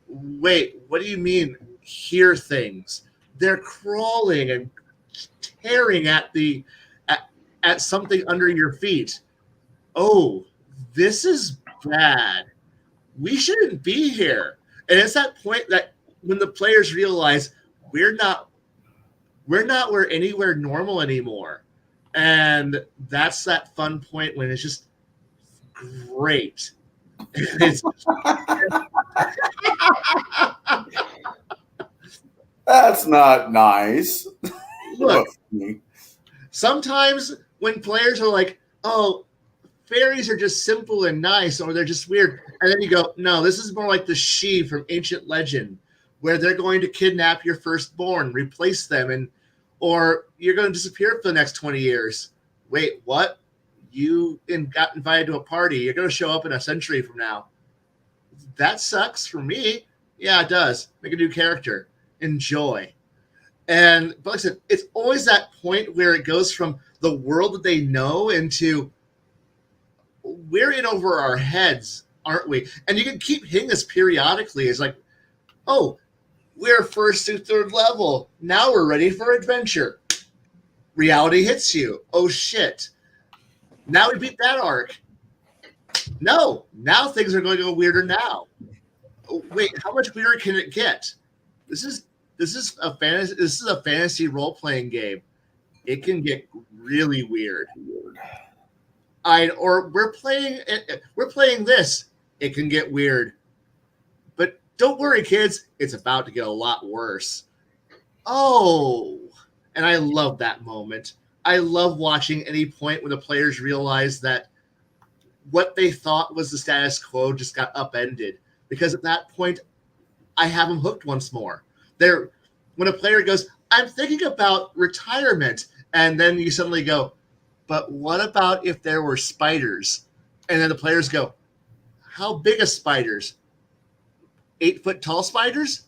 Wait, what do you mean hear things? They're crawling and tearing at at something under your feet. Oh, this is bad. We shouldn't be here. And it's that point that when the players realize we're not anywhere normal anymore. And that's that fun point when it's just great. It's That's not nice. Look, sometimes when players are like, oh, fairies are just simple and nice, or they're just weird. And then you go, no, this is more like the She from Ancient Legend, where they're going to kidnap your firstborn, replace them, or you're going to disappear for the next 20 years. Wait, what? You got invited to a party. You're going to show up in a century from now. That sucks for me. Yeah, it does. Make a new character. Enjoy. But like I said, it's always that point where it goes from the world that they know into we're in over our heads, aren't we? And you can keep hitting this periodically. It's like, oh, we're first to third level. Now we're ready for adventure. Reality hits you. Oh, shit. Now we beat that arc. No, now things are going to go weirder now. Oh, wait, how much weirder can it get? This is a fantasy role-playing game. It can get really weird. We're playing this. It can get weird. But don't worry, kids. It's about to get a lot worse. Oh, and I love that moment. I love watching any point when the players realize that what they thought was the status quo just got upended. Because at that point, I have them hooked once more. When a player goes, I'm thinking about retirement, and then you suddenly go, but what about if there were spiders? And then the players go, how big are spiders? 8-foot tall spiders?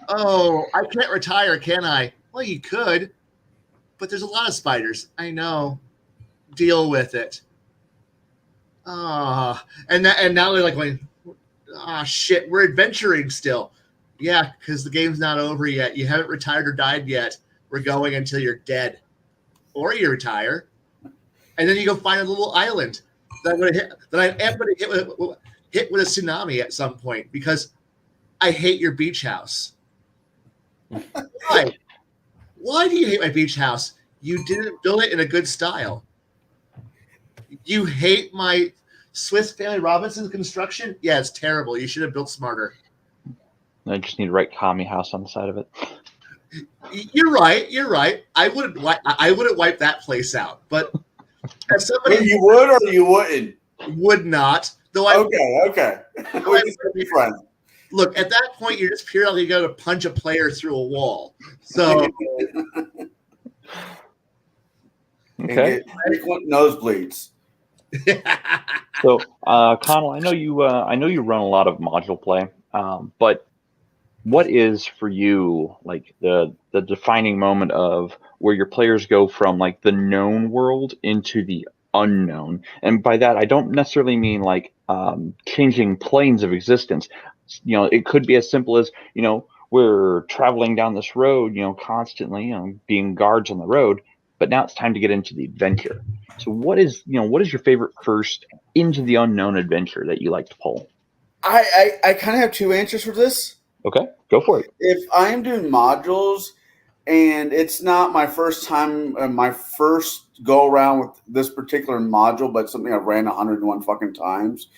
Oh, I can't retire, can I? Well, you could, but there's a lot of spiders. I know. Deal with it. And now they're like going, shit, we're adventuring still. Yeah, because the game's not over yet. You haven't retired or died yet. We're going until you're dead. Or you retire. And then you go find a little island that I'm going to hit with a tsunami at some point because I hate your beach house. Why? Why do you hate my beach house? you didn't build it in a good style. You hate my Swiss Family Robinson construction? Yeah, it's terrible. You should have built smarter. I just need to write Kami House on the side of it. You're right. You're right. I wouldn't wipe that place out. But as somebody You would or you wouldn't? would not, though I Okay. We can still be friends. look at that point. You're just periodically going to punch a player through a wall. So And Okay. get frequent nosebleeds. So, Connell, I know you run a lot of module play, but what is for you like the defining moment of where your players go from like the known world into the unknown? And by that, I don't necessarily mean like changing planes of existence. You know, it could be as simple as, you know, we're traveling down this road, you know, constantly, you know, being guards on the road, but now it's time to get into the adventure. So what is your favorite first into the unknown adventure that you like to pull? I kind of have two answers for this. Okay, go for it. If I am doing modules and it's not my first time, my first go around with this particular module, but something I've ran 101 fucking times,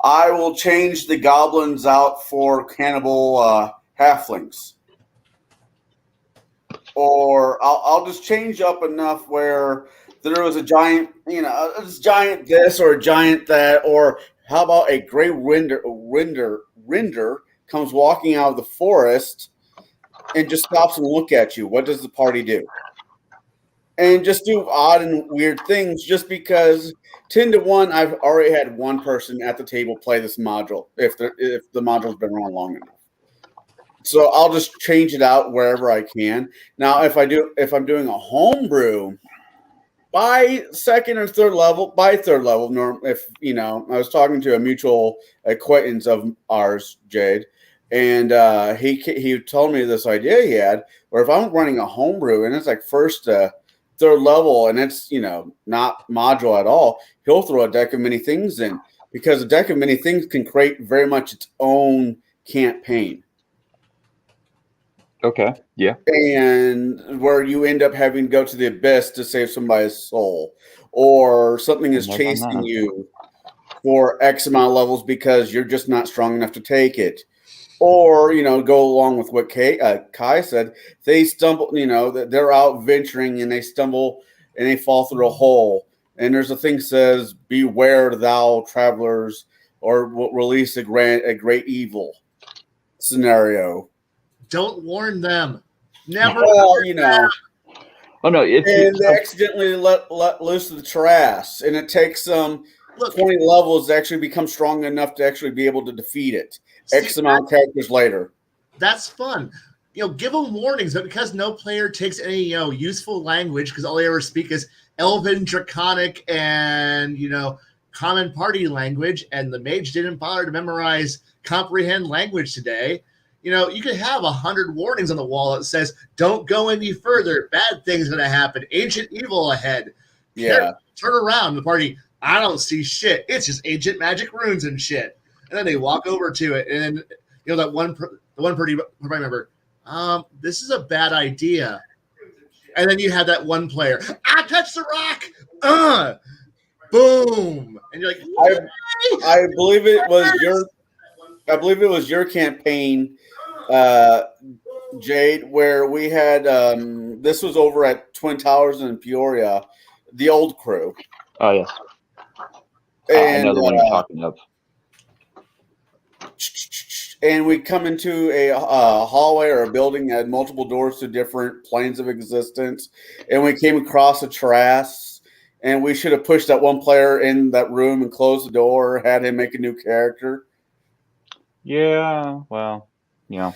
I will change the goblins out for cannibal halflings. Or I'll just change up enough where there was a giant, you know, a giant this or a giant that, or how about a gray render comes walking out of the forest and just stops and look at you. What does the party do? And just do odd and weird things just because 10 to 1, I've already had one person at the table play this module if the module's been around long enough. So I'll just change it out wherever I can. Now, if I'm doing a homebrew, by third level, if you know, I was talking to a mutual acquaintance of ours, Jade, and he told me this idea he had, where if I'm running a homebrew and it's like first to third level and it's, you know, not module at all, he'll throw a deck of many things in because a deck of many things can create very much its own campaign. Okay, yeah. And where you end up having to go to the abyss to save somebody's soul, or something is chasing you for X amount of levels because you're just not strong enough to take it. Or, you know, go along with what Kai said, they stumble, you know, they're out venturing and they stumble and they fall through a hole. And there's a thing that says, beware thou travelers, or will release a great evil scenario. don't warn them. Never. Well, you know. Oh no! And they accidentally let loose the Tarrasque, and it takes them 20 levels to actually become strong enough to actually be able to defeat it. X amount of characters later. That's fun. You know, give them warnings, but because no player takes any, you know, useful language, because all they ever speak is Elven, Draconic, and, you know, common party language, and the mage didn't bother to memorize comprehend language today. You know, you could have 100 warnings on the wall that says, don't go any further. Bad things going to happen. Ancient evil ahead. Yeah. Turn around. The party, I don't see shit. It's just ancient magic runes and shit. And then they walk over to it. And then, you know, the one party member, this is a bad idea. And then you have that one player, I touched the rock. Boom. And you're like, I believe it was your campaign, Jade, where we had this was over at Twin Towers in Peoria, the old crew. Oh yes, and, I know the one you're talking of. And we come into a hallway or a building that had multiple doors to different planes of existence, and we came across a Tarrasque, and we should have pushed that one player in that room and closed the door, had him make a new character. Yeah, well, you know,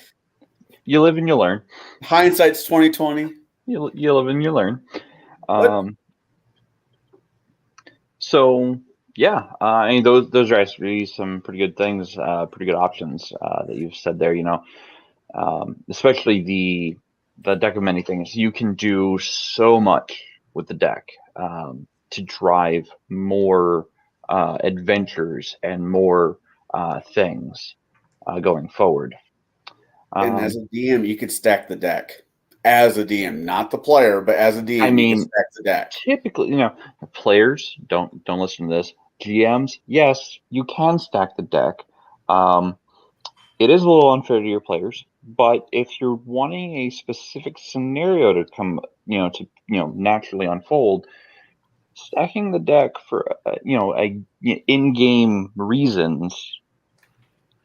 you live and you learn. Hindsight's 20/20. You live and you learn. So yeah, I mean those are actually some pretty good things, pretty good options that you've said there. You know, especially the deck of many things. You can do so much with the deck to drive more adventures and more things going forward. And as a DM, you could stack the deck. as a DM, not the player, but as a DM, I mean, you can stack the deck. typically, players don't listen to this. GMs, yes, you can stack the deck. It is a little unfair to your players, but if you're wanting a specific scenario to come, naturally unfold, stacking the deck for, in-game reasons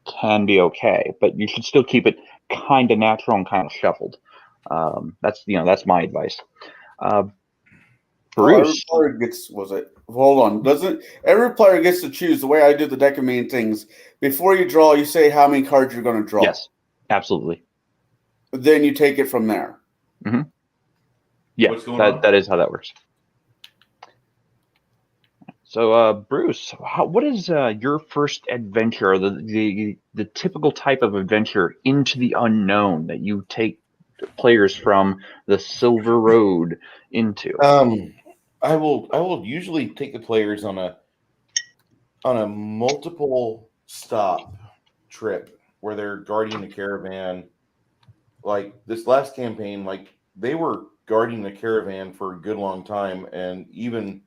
can be okay, but you should still keep it kind of natural and kind of shuffled. That's my advice. Well, every Bruce, player gets hold on. Doesn't every player gets to choose the way I do the deck of main things. Before you draw, you say how many cards you're going to draw. yes, absolutely. Then you take it from there. Mm-hmm. Yeah, What's going on? that is how that works. So, Bruce, what is your first adventure, or the typical type of adventure into the unknown that you take players from the Silver Road into? I will usually take the players on a multiple stop trip where they're guarding the caravan. Like this last campaign, like they were guarding the caravan for a good long time, and even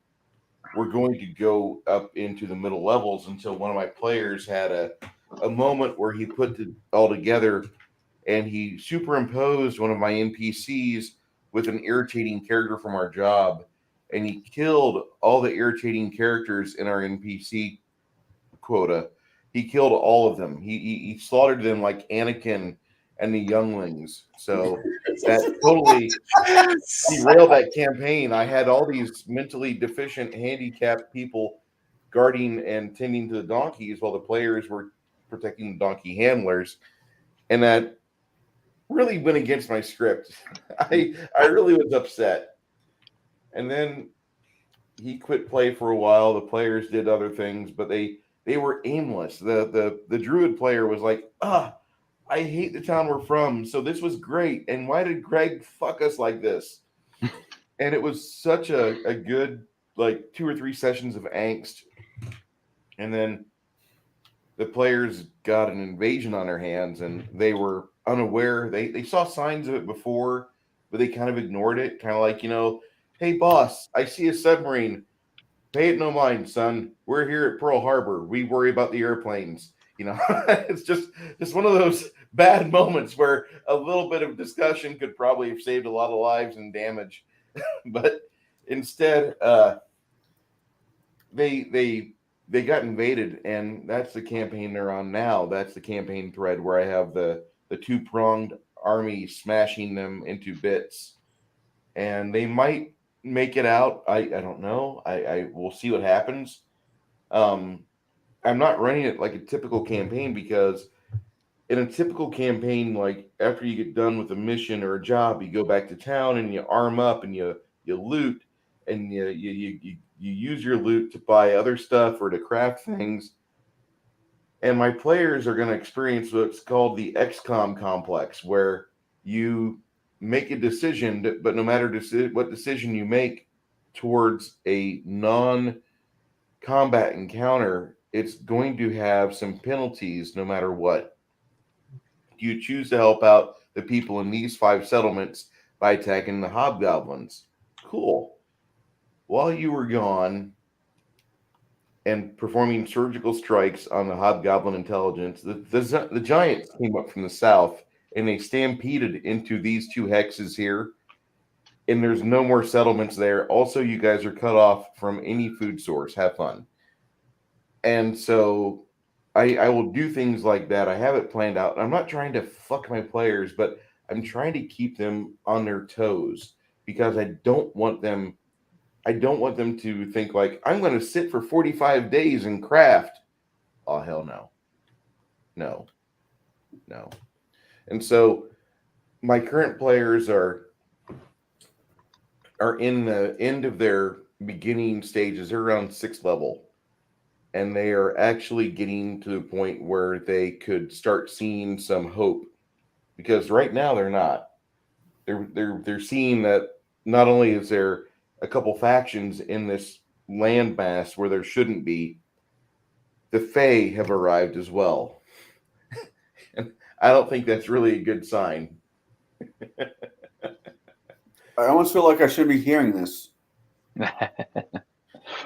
we're going to go up into the middle levels until one of my players had a moment where he put it all together and he superimposed one of my NPCs with an irritating character from our job, and he killed all the irritating characters in our NPC quota. He killed all of them. He slaughtered them like Anakin and the younglings. So that totally derailed that campaign. I had all these mentally deficient, handicapped people guarding and tending to the donkeys while the players were protecting the donkey handlers, and that really went against my script. I really was upset. And then he quit play for a while. The players did other things, but they were aimless. The druid player was like, I hate the town we're from. So this was great. And why did Greg fuck us like this? And it was such a good, like 2 or 3 sessions of angst. And then the players got an invasion on their hands and they were unaware. They saw signs of it before, but they kind of ignored it. Kind of like, hey boss, I see a submarine. Pay it no mind, son. We're here at Pearl Harbor. We worry about the airplanes. It's just one of those bad moments where a little bit of discussion could probably have saved a lot of lives and damage. But instead, they got invaded, and that's the campaign they're on now. That's the campaign thread where I have the 2-pronged army smashing them into bits, and they might make it out. I don't know. I will see what happens. I'm not running it like a typical campaign, because in a typical campaign, like after you get done with a mission or a job, you go back to town and you arm up and you loot, and you use your loot to buy other stuff or to craft things. And my players are going to experience what's called the XCOM complex, where you make a decision, but no matter what decision you make towards a non-combat encounter, it's going to have some penalties no matter what. You choose to help out the people in these 5 settlements by attacking the hobgoblins. Cool. While you were gone and performing surgical strikes on the hobgoblin intelligence, the giants came up from the south and they stampeded into these 2 hexes here. And there's no more settlements there. Also, you guys are cut off from any food source. Have fun. And so I will do things like that. I have it planned out. I'm not trying to fuck my players, but I'm trying to keep them on their toes, because I don't want them to think like, I'm going to sit for 45 days and craft. Oh, hell no. No. No. And so my current players are in the end of their beginning stages. They're around 6th level. And they are actually getting to the point where they could start seeing some hope, because right now they're not. They're seeing that not only is there a couple factions in this landmass where there shouldn't be, the Fae have arrived as well. And I don't think that's really a good sign. I almost feel like I should be hearing this.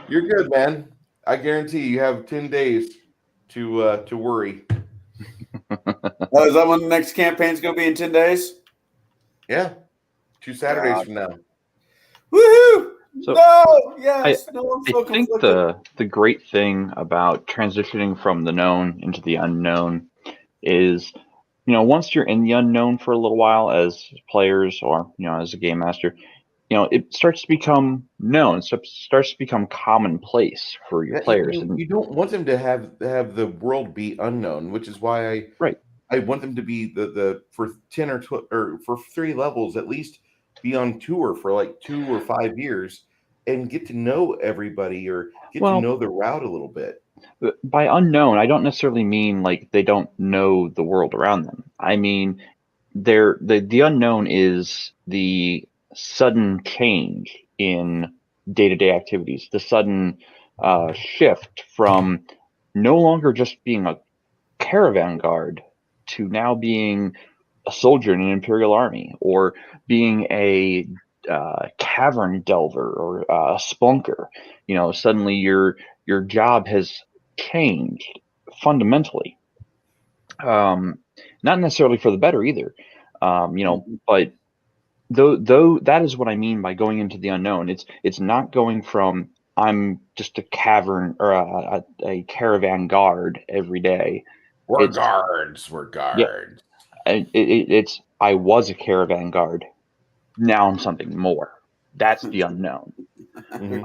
You're good, man. I guarantee you have 10 days to worry. Oh, is that when the next campaign's going to be in 10 days? Yeah, 2 Saturdays from now. Woohoo! So No! Yes! No, I'm so I think conflicted. the great thing about transitioning from the known into the unknown is, once you're in the unknown for a little while as players or, as a game master, it starts to become known. It starts to become commonplace for your Yeah, players. you don't want them to have the world be unknown, which is why Right. I want them to be the for 10 or 12 or for 3 levels at least be on tour for like 2 or 5 years and get to know everybody or get to Well, know the route a little bit. by unknown, I don't necessarily mean like they don't know the world around them. I mean, the unknown is the sudden change in day-to-day activities, the sudden shift from no longer just being a caravan guard to now being a soldier in an imperial army, or being a cavern delver or a splunker. Suddenly your job has changed fundamentally. Not necessarily for the better either. But though that is what I mean by going into the unknown. It's not going from I'm just a cavern or a caravan guard every day. We're It's guards. We're yeah, guards. it's I was a caravan guard. Now I'm something more. That's the unknown. Mhm.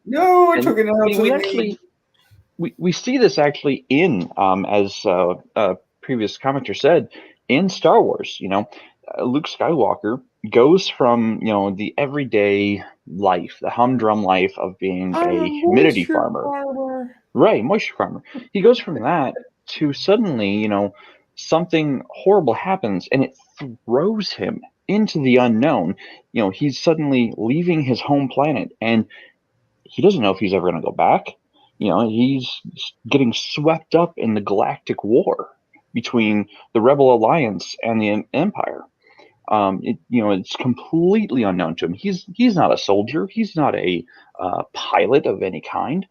No, I And took it out to we the actually we see this actually in as previous commenter said, in Star Wars. Luke Skywalker goes from the everyday life, the humdrum life of being I'm a a humidity moisture farmer, farmer. right? Moisture farmer. He goes from that to suddenly, something horrible happens and it throws him into the unknown. He's suddenly leaving his home planet and he doesn't know if he's ever going to go back. He's getting swept up in the galactic war between the Rebel Alliance and the Empire. It's completely unknown to him. He's not a soldier. He's not a pilot of any kind.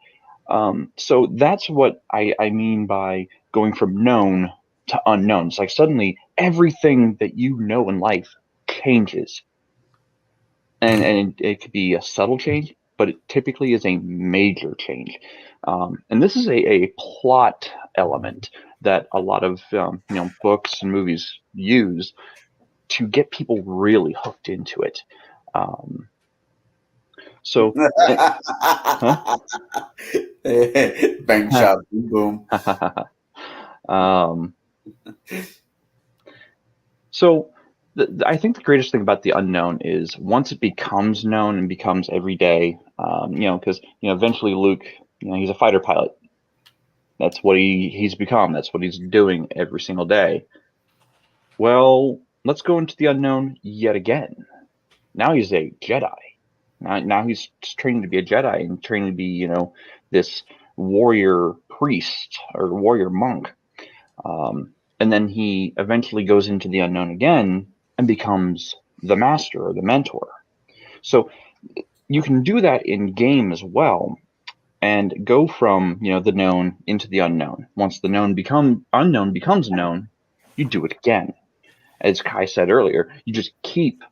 So that's what I mean by going from known to unknown. It's like suddenly everything that you know in life changes, and it could be a subtle change, but it typically is a major change. And this is a plot element that a lot of books and movies use to get people really hooked into it. So, huh? Bang shot, boom, boom. um, so I think the greatest thing about the unknown is once it becomes known and becomes every day, because eventually Luke, he's a fighter pilot. That's what he's become. That's what he's doing every single day. Well, let's go into the unknown yet again. Now he's a Jedi. Now he's training to be a Jedi and training to be, this warrior priest or warrior monk. And then he eventually goes into the unknown again and becomes the master or the mentor. So you can do that in game as well and go from, the known into the unknown. Once the unknown becomes known, you do it again. As Kai said earlier, you just keep,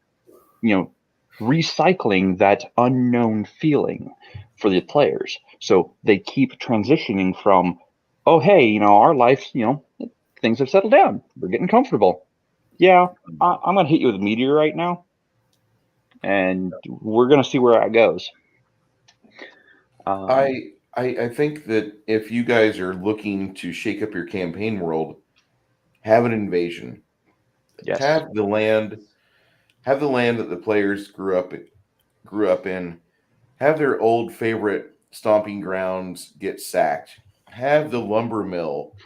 recycling that unknown feeling for the players. So they keep transitioning from, oh, hey, our life, things have settled down. We're getting comfortable. Yeah, I'm going to hit you with a meteor right now, and we're going to see where that goes. I think that if you guys are looking to shake up your campaign world, have an invasion. Yes. Have the land that the players grew up in. Have their old favorite stomping grounds get sacked. Have the lumber mill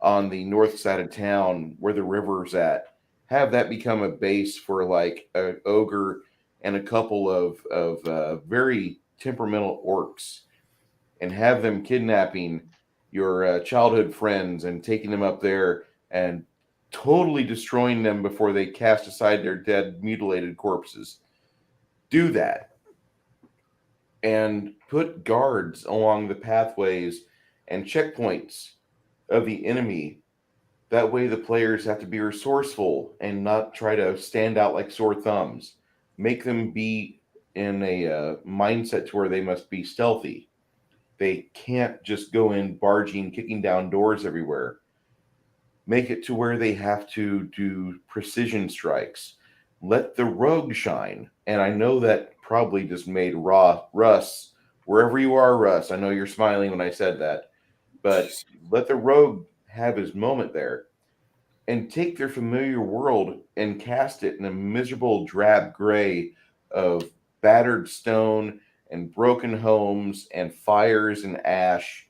on the north side of town where the river's at. Have that become a base for like an ogre and a couple of very temperamental orcs, and have them kidnapping your childhood friends and taking them up there and totally destroying them before they cast aside their dead, mutilated corpses. do that and put guards along the pathways and checkpoints of the enemy. That way the players have to be resourceful and not try to stand out like sore thumbs. Make them be in a mindset to where they must be stealthy. They can't just go in barging, kicking down doors everywhere. Make it to where they have to do precision strikes. Let the rogue shine. And I know that probably just made Russ, wherever you are, Russ, I know you're smiling when I said that, but let the rogue have his moment there and take their familiar world and cast it in a miserable drab gray of battered stone and broken homes and fires and ash,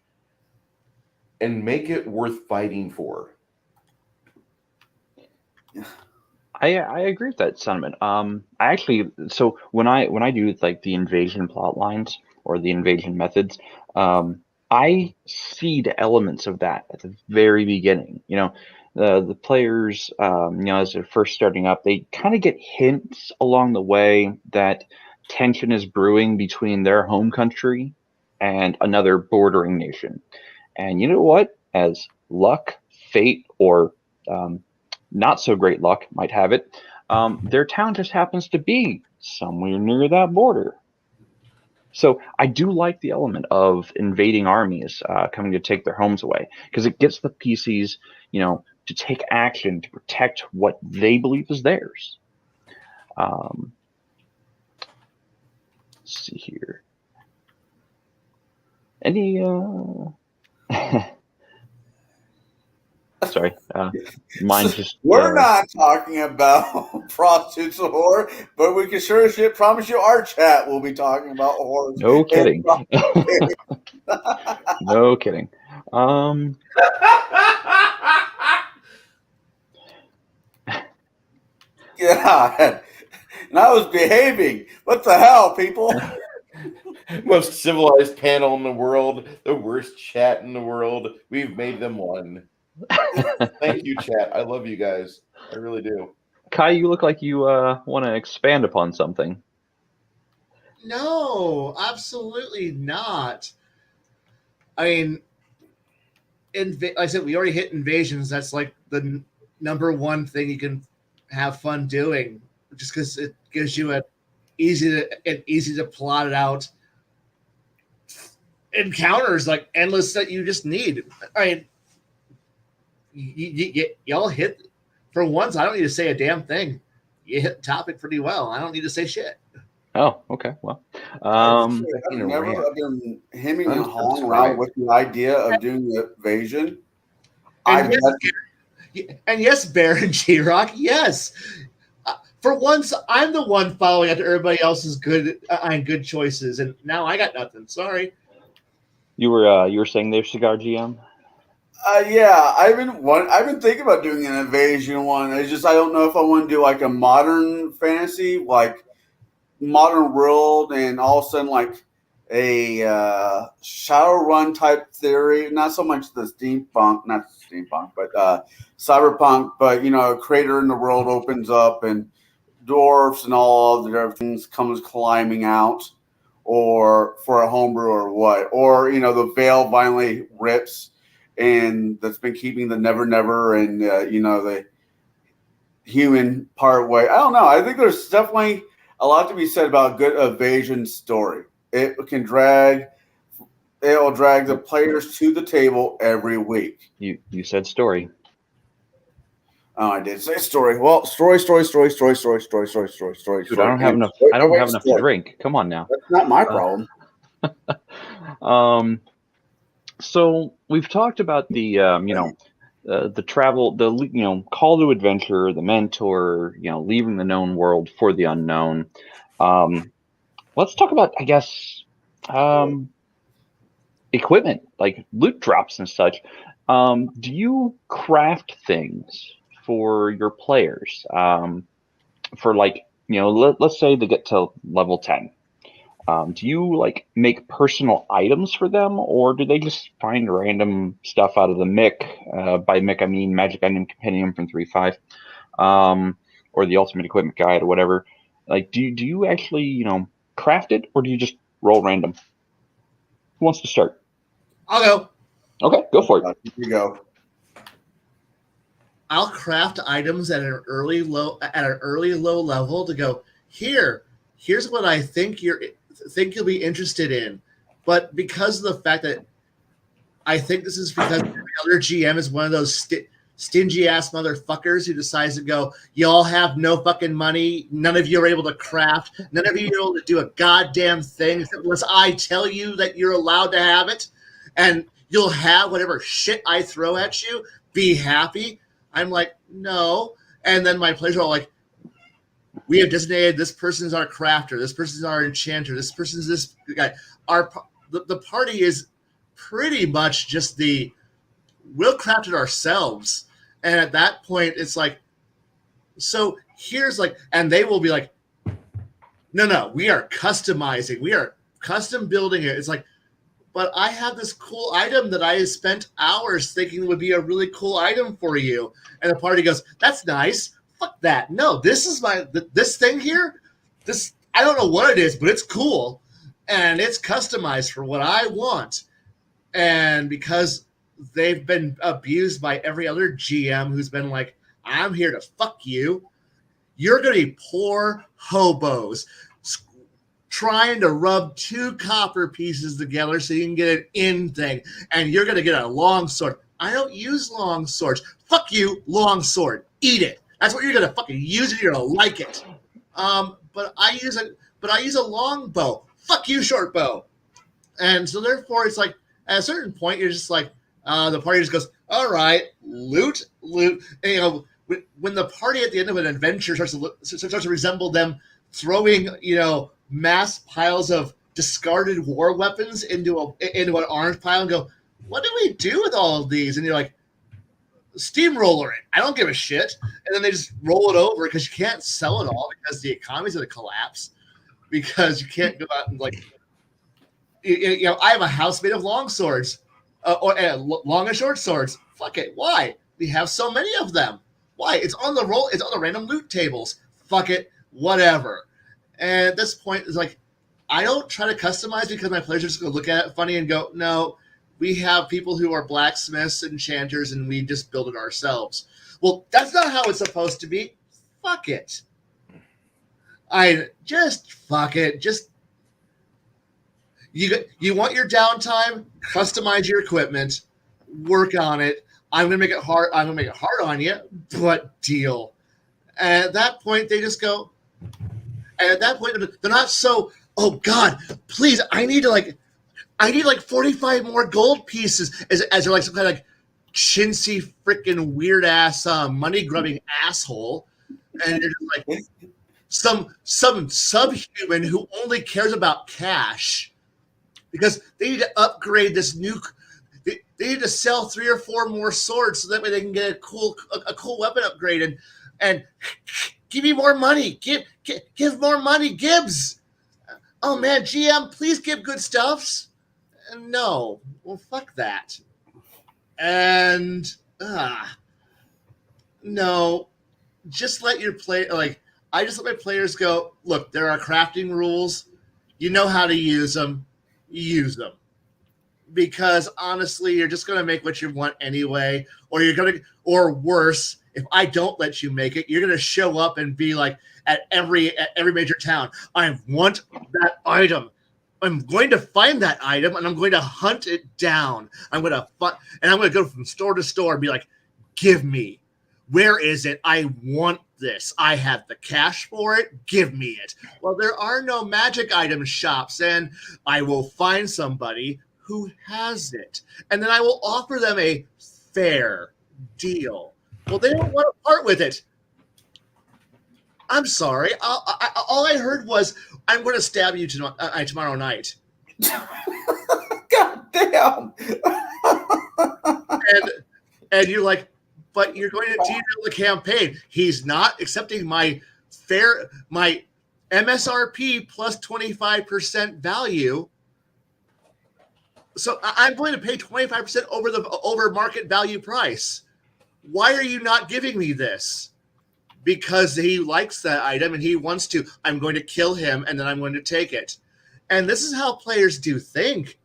and make it worth fighting for. I agree with that sentiment. So when I do like the invasion plot lines or the invasion methods, I seed elements of that at the very beginning. The players, as they're first starting up, they kind of get hints along the way that tension is brewing between their home country and another bordering nation. And you know what? As luck, fate, or not so great luck might have it, their town just happens to be somewhere near that border. So I do like the element of invading armies coming to take their homes away, because it gets the PCs, to take action to protect what they believe is theirs. Let's see here. Any sorry, mine just. We're not talking about prostitutes or horror, but we can sure as shit promise you our chat will be talking about horror. No kidding. No kidding. Yeah, and I was behaving. What the hell, people? Most civilized panel in the world, the worst chat in the world. We've made them one. Thank you, chat. I love you guys. I really do. Kai, you look like you want to expand upon something. No, absolutely not. I mean, like I said, we already hit invasions. That's like the number one thing you can have fun doing, just because it gives you an easy to plot it out encounters, like endless, that you just need. I mean, y'all hit, for once, I don't need to say a damn thing. You hit the topic pretty well. I don't need to say shit. Oh, okay. Well, I've been hemming and hawing around with the idea of doing the invasion. And yes, Baron GRock, yes. For once, I'm the one following after everybody else's good choices, and now I got nothing. Sorry. You were saying there, Cigar GM? Yeah, I've been thinking about doing an invasion one. It's just I don't know if I want to do like a modern fantasy, like modern world, and all of a sudden like a Shadowrun type theory. Not so much the steampunk, but cyberpunk. But a crater in the world opens up and dwarfs and all of the things comes climbing out, or for a homebrew or what, or the veil finally rips, and that's been keeping the never and the human part way. I don't know. I think there's definitely a lot to be said about a good evasion story. It'll drag the players to the table every week. You said story. Oh, I did say story. Well, story. Dude, I don't have enough. I don't have enough to drink. Come on now. That's not my problem. So we've talked about the the travel, the call to adventure, the mentor, leaving the known world for the unknown. Let's talk about, I guess, equipment like loot drops and such. Do you craft things for your players? For let's say they get to level 10. Do you make personal items for them, or do they just find random stuff out of the MIC? By MIC, I mean Magic Item Compendium from 3.5, or the Ultimate Equipment Guide or whatever, Like, do you actually, craft it, or do you just roll random? Who wants to start? I'll go. Okay, go for it. Here we go. I'll craft items at an early low level to go, here's what I think you'll be interested in. But because of the fact that I think this is because the other GM is one of those stingy ass motherfuckers who decides to go, y'all have no fucking money. None of you are able to craft. None of you are able to do a goddamn thing unless I tell you that you're allowed to have it. And you'll have whatever shit I throw at you. Be happy. I'm like, no. And then my players are all like, we have designated this person's our crafter. This person's our enchanter. This person's this guy. The party is pretty much just we'll craft it ourselves. And at that point, it's like, so here's like, and they will be like, no, we are customizing. We are custom building it. It's like, but I have this cool item that I spent hours thinking would be a really cool item for you. And the party goes, that's nice. Fuck that. No, this is this thing here. This, I don't know what it is, but it's cool. And it's customized for what I want. And because they've been abused by every other GM who's been like, I'm here to fuck you. You're going to be poor hobos trying to rub two copper pieces together so you can get an in thing. And you're going to get a long sword. I don't use long swords. Fuck you, long sword. Eat it. That's what you're going to fucking use and you're going to like it. But I use a long bow. Fuck you, short bow. And so therefore it's like, at a certain point, you're just like, the party just goes, all right, loot. And, when the party at the end of an adventure starts to resemble them throwing, mass piles of discarded war weapons into an orange pile and go, what do we do with all of these? And you're like, steamroller it. I don't give a shit. And then they just roll it over because you can't sell it all because the economy's going to collapse because you can't go out and like, I have a house made of long swords or long and short swords. Fuck it. Why? We have so many of them. Why? It's on the random loot tables. Fuck it. Whatever. And at this point, it's like, I don't try to customize because my players are just going to look at it funny and go, no, we have people who are blacksmiths and enchanters and we just build it ourselves. Well, that's not how it's supposed to be. Fuck it. Fuck it. Just, you want your downtime, customize your equipment, work on it. I'm going to make it hard. I'm going to make it hard on you, but deal. And at that point, they just go, and at that point, they're not so, oh God, please, I need like 45 more gold pieces as they're like some kind of like chintzy freaking weird ass money grubbing asshole. And you're just like some subhuman who only cares about cash because they need to upgrade this new, they need to sell 3 or 4 more swords so that way they can get a cool weapon upgrade and give me more money. Give more money, Gibbs. Oh man, GM, please give good stuffs. No, well, fuck that. And no, just let your I just let my players go. Look, there are crafting rules. You know how to use them. Use them. Because honestly, you're just going to make what you want anyway, or worse. If I don't let you make it, you're going to show up and be like at every major town. I want that item. I'm going to find that item and I'm going to hunt it down. I'm going to go from store to store and be like, give me. Where is it? I want this. I have the cash for it. Give me it. Well, there are no magic item shops, and I will find somebody who has it. And then I will offer them a fair deal. Well, they don't want to part with it. I'm sorry. All I heard was, I'm going to stab you tomorrow night. God damn. And you're like, but you're going to derail the campaign. He's not accepting my MSRP plus 25% value. So I'm going to pay 25% over market value price. Why are you not giving me this? because he likes that item and he wants to. I'm going to kill him and then I'm going to take it. And this is how players do think.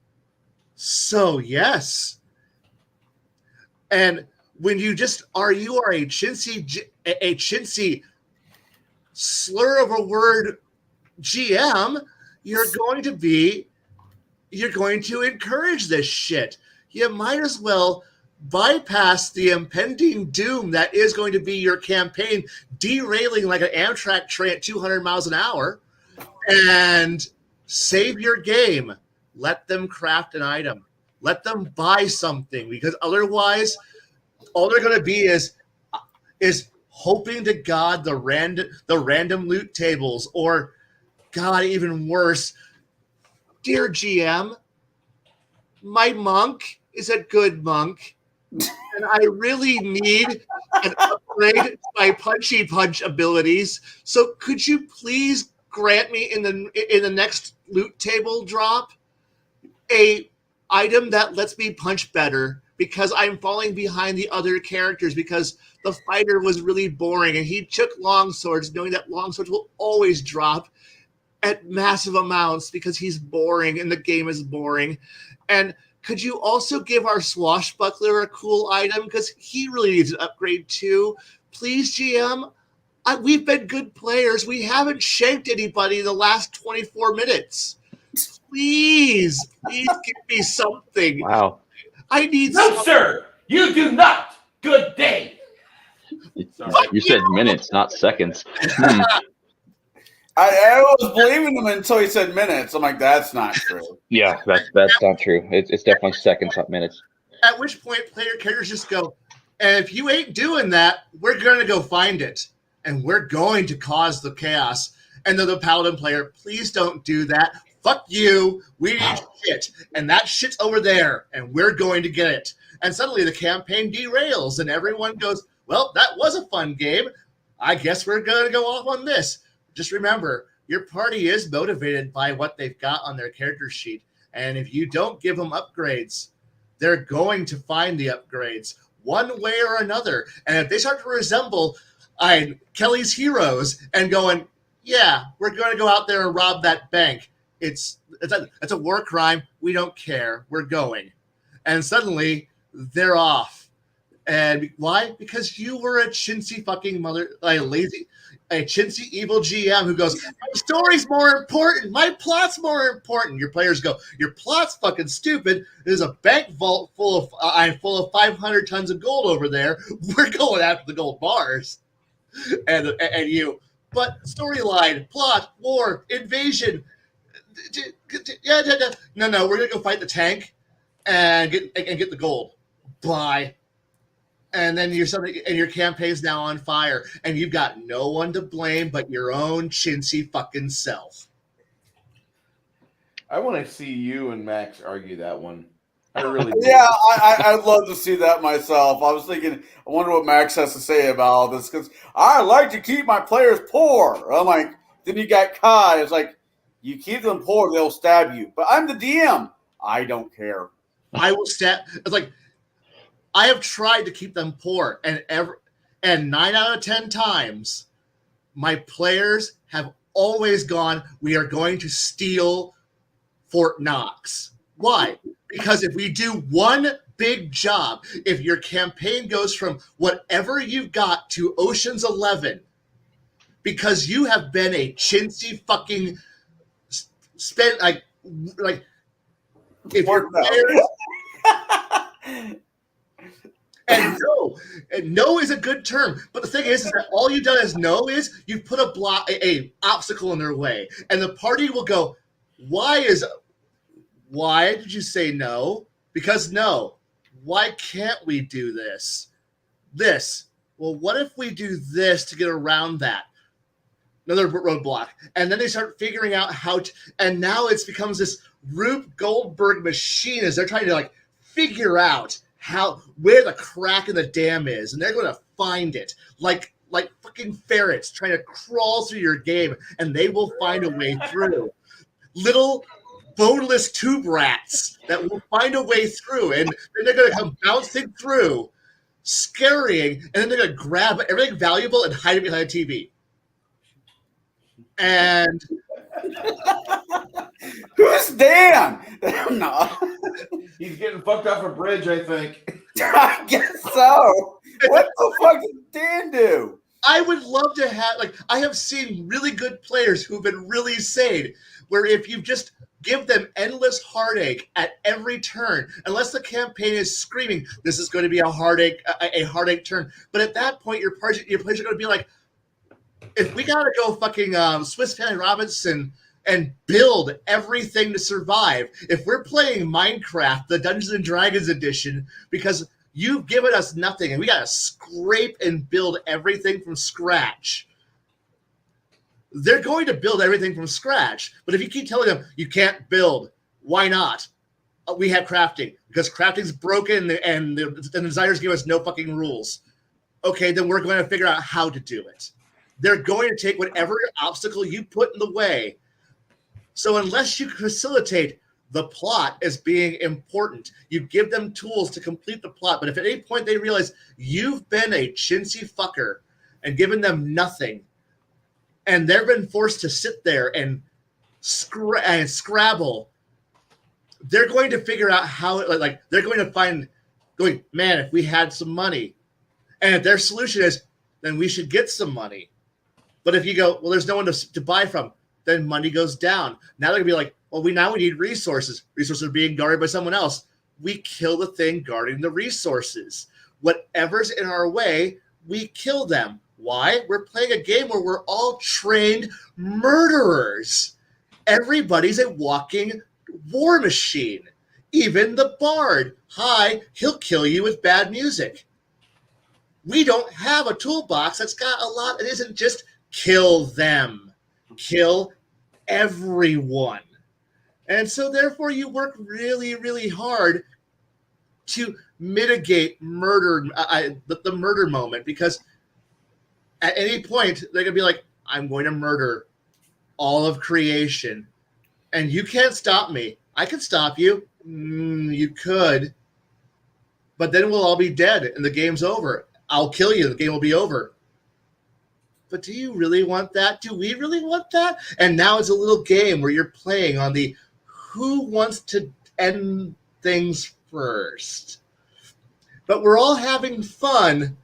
So, yes. And when you are a chintzy slur of a word GM, you're going to encourage this shit. You might as well bypass the impending doom that is going to be your campaign derailing like an Amtrak train at 200 miles an hour and save your game. Let them craft an item. Let them buy something, because otherwise all they're going to be is hoping to God the random loot tables, or God, even worse, dear GM, my monk is a good monk, and I really need an upgrade to my punchy punch abilities. So could you please grant me in the next loot table drop a item that lets me punch better, because I'm falling behind the other characters because the fighter was really boring and he took long swords knowing that long swords will always drop at massive amounts because he's boring and the game is boring. And could you also give our swashbuckler a cool item, because he really needs an upgrade too? Please, GM, we've been good players. We haven't shanked anybody in the last 24 minutes. Please give me something. Wow. I need No, something. sir, you do not. Good day. Sorry. You said minutes, not seconds. I was believing him until he said minutes. I'm like, that's not true. Yeah, that's not true. It's definitely seconds, not minutes. At which point, player characters just go, and if you ain't doing that, we're going to go find it. And we're going to cause the chaos. And then the paladin player, please don't do that. Fuck you. We need shit. And that shit's over there. And we're going to get it. And suddenly the campaign derails. And everyone goes, well, that was a fun game. I guess we're going to go off on this. Just remember, your party is motivated by what they've got on their character sheet. And if you don't give them upgrades, they're going to find the upgrades one way or another. And if they start to resemble Kelly's Heroes and going, yeah, we're going to go out there and rob that bank. It's a war crime. We don't care. We're going. And suddenly they're off. And why? Because you were a chintzy fucking a chintzy evil GM who goes, my story's more important. My plot's more important. Your players go, your plot's fucking stupid. There's a bank vault full of 500 tons of gold over there. We're going after the gold bars. And you. But storyline, plot, war, invasion. No, we're gonna go fight the tank and get the gold. Bye. And then your campaign's now on fire, and you've got no one to blame but your own chintzy fucking self. I want to see you and Max argue that one. I really do. Yeah, I'd love to see that myself. I was thinking, I wonder what Max has to say about all this, because I like to keep my players poor. I'm like, then you got Kai. It's like, you keep them poor, they'll stab you. But I'm the DM. I don't care. I will stab. It's like, I have tried to keep them poor, and 9 out of 10 times, my players have always gone, we are going to steal Fort Knox. Why? Because if we do one big job, if your campaign goes from whatever you've got to Ocean's 11, because you have been a chintzy fucking spent like if your players and no is a good term, but the thing is that all you've done is no is you've put a obstacle in their way, and the party will go, why did you say no? Because no. Why can't we do this? Well, what if we do this to get around that? Another roadblock. And then they start figuring out how to, and now it becomes this Rube Goldberg machine as they're trying to figure out where the crack in the dam is, and they're going to find it like fucking ferrets trying to crawl through your game, and they will find a way through. Little boneless tube rats that will find a way through, and then they're going to come bouncing through. scurrying, and then they're going to grab everything valuable and hide it behind a TV. And Who's Dan? No. He's getting fucked off a bridge, I think. I guess so. What the fuck did Dan do? I would love to have, like, I have seen really good players who've been really sane, where if you just give them endless heartache at every turn, unless the campaign is screaming, this is going to be a heartache turn. But at that point, your players are going to be like, if we got to go fucking Swiss Family Robinson and build everything to survive, if we're playing Minecraft, the Dungeons and Dragons edition, because you've given us nothing, and we got to scrape and build everything from scratch. They're going to build everything from scratch. But if you keep telling them, you can't build, why not? We have crafting, because crafting's broken and the designers give us no fucking rules. Okay, then we're going to figure out how to do it. They're going to take whatever obstacle you put in the way. So unless you facilitate the plot as being important, you give them tools to complete the plot. But if at any point they realize you've been a chintzy fucker and given them nothing, and they've been forced to sit there and scrabble, they're going to figure out how it, like they're going to find, going, man, if we had some money. And if their solution is, then we should get some money. But if you go, well, there's no one to buy from, then money goes down. Now they're going to be like, well, we need resources. Resources are being guarded by someone else. We kill the thing guarding the resources. Whatever's in our way, we kill them. Why? We're playing a game where we're all trained murderers. Everybody's a walking war machine. Even the bard. Hi, he'll kill you with bad music. We don't have a toolbox that's got a lot. It isn't just kill them. Kill everyone. And so therefore you work really, really hard to mitigate murder, the murder moment, because at any point they're going to be like, I'm going to murder all of creation. And you can't stop me. I can stop you. You could. But then we'll all be dead and the game's over. I'll kill you. The game will be over. But do you really want that? Do we really want that? And now it's a little game where you're playing on the who wants to end things first. But we're all having fun.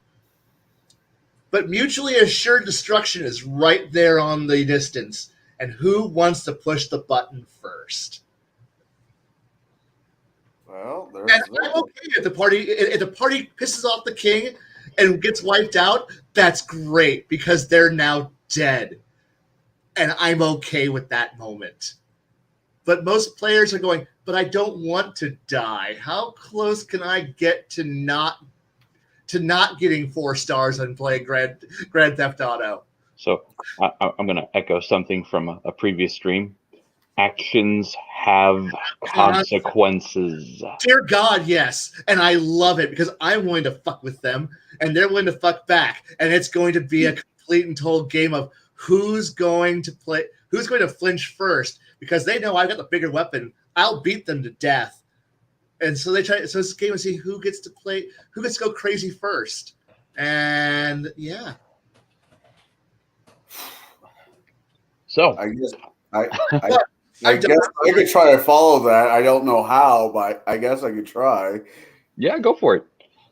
But mutually assured destruction is right there on the distance. And who wants to push the button first? Well, there's And I'm okay if the party pisses off the king and gets wiped out. That's great, because they're now dead. And I'm okay with that moment. But most players are going, but I don't want to die. How close can I get to not getting 4 stars on playing Grand Theft Auto? So I'm going to echo something from a previous stream. Actions have consequences. Dear God, yes. And I love it, because I'm willing to fuck with them and they're willing to fuck back. And it's going to be a complete and total game of who's going to flinch first, because they know I've got the bigger weapon. I'll beat them to death. And so they try. So it's a game to see who gets to go crazy first. And yeah. So I guess I could try to follow that. I don't know how, but I guess I could try. yeah, go for it.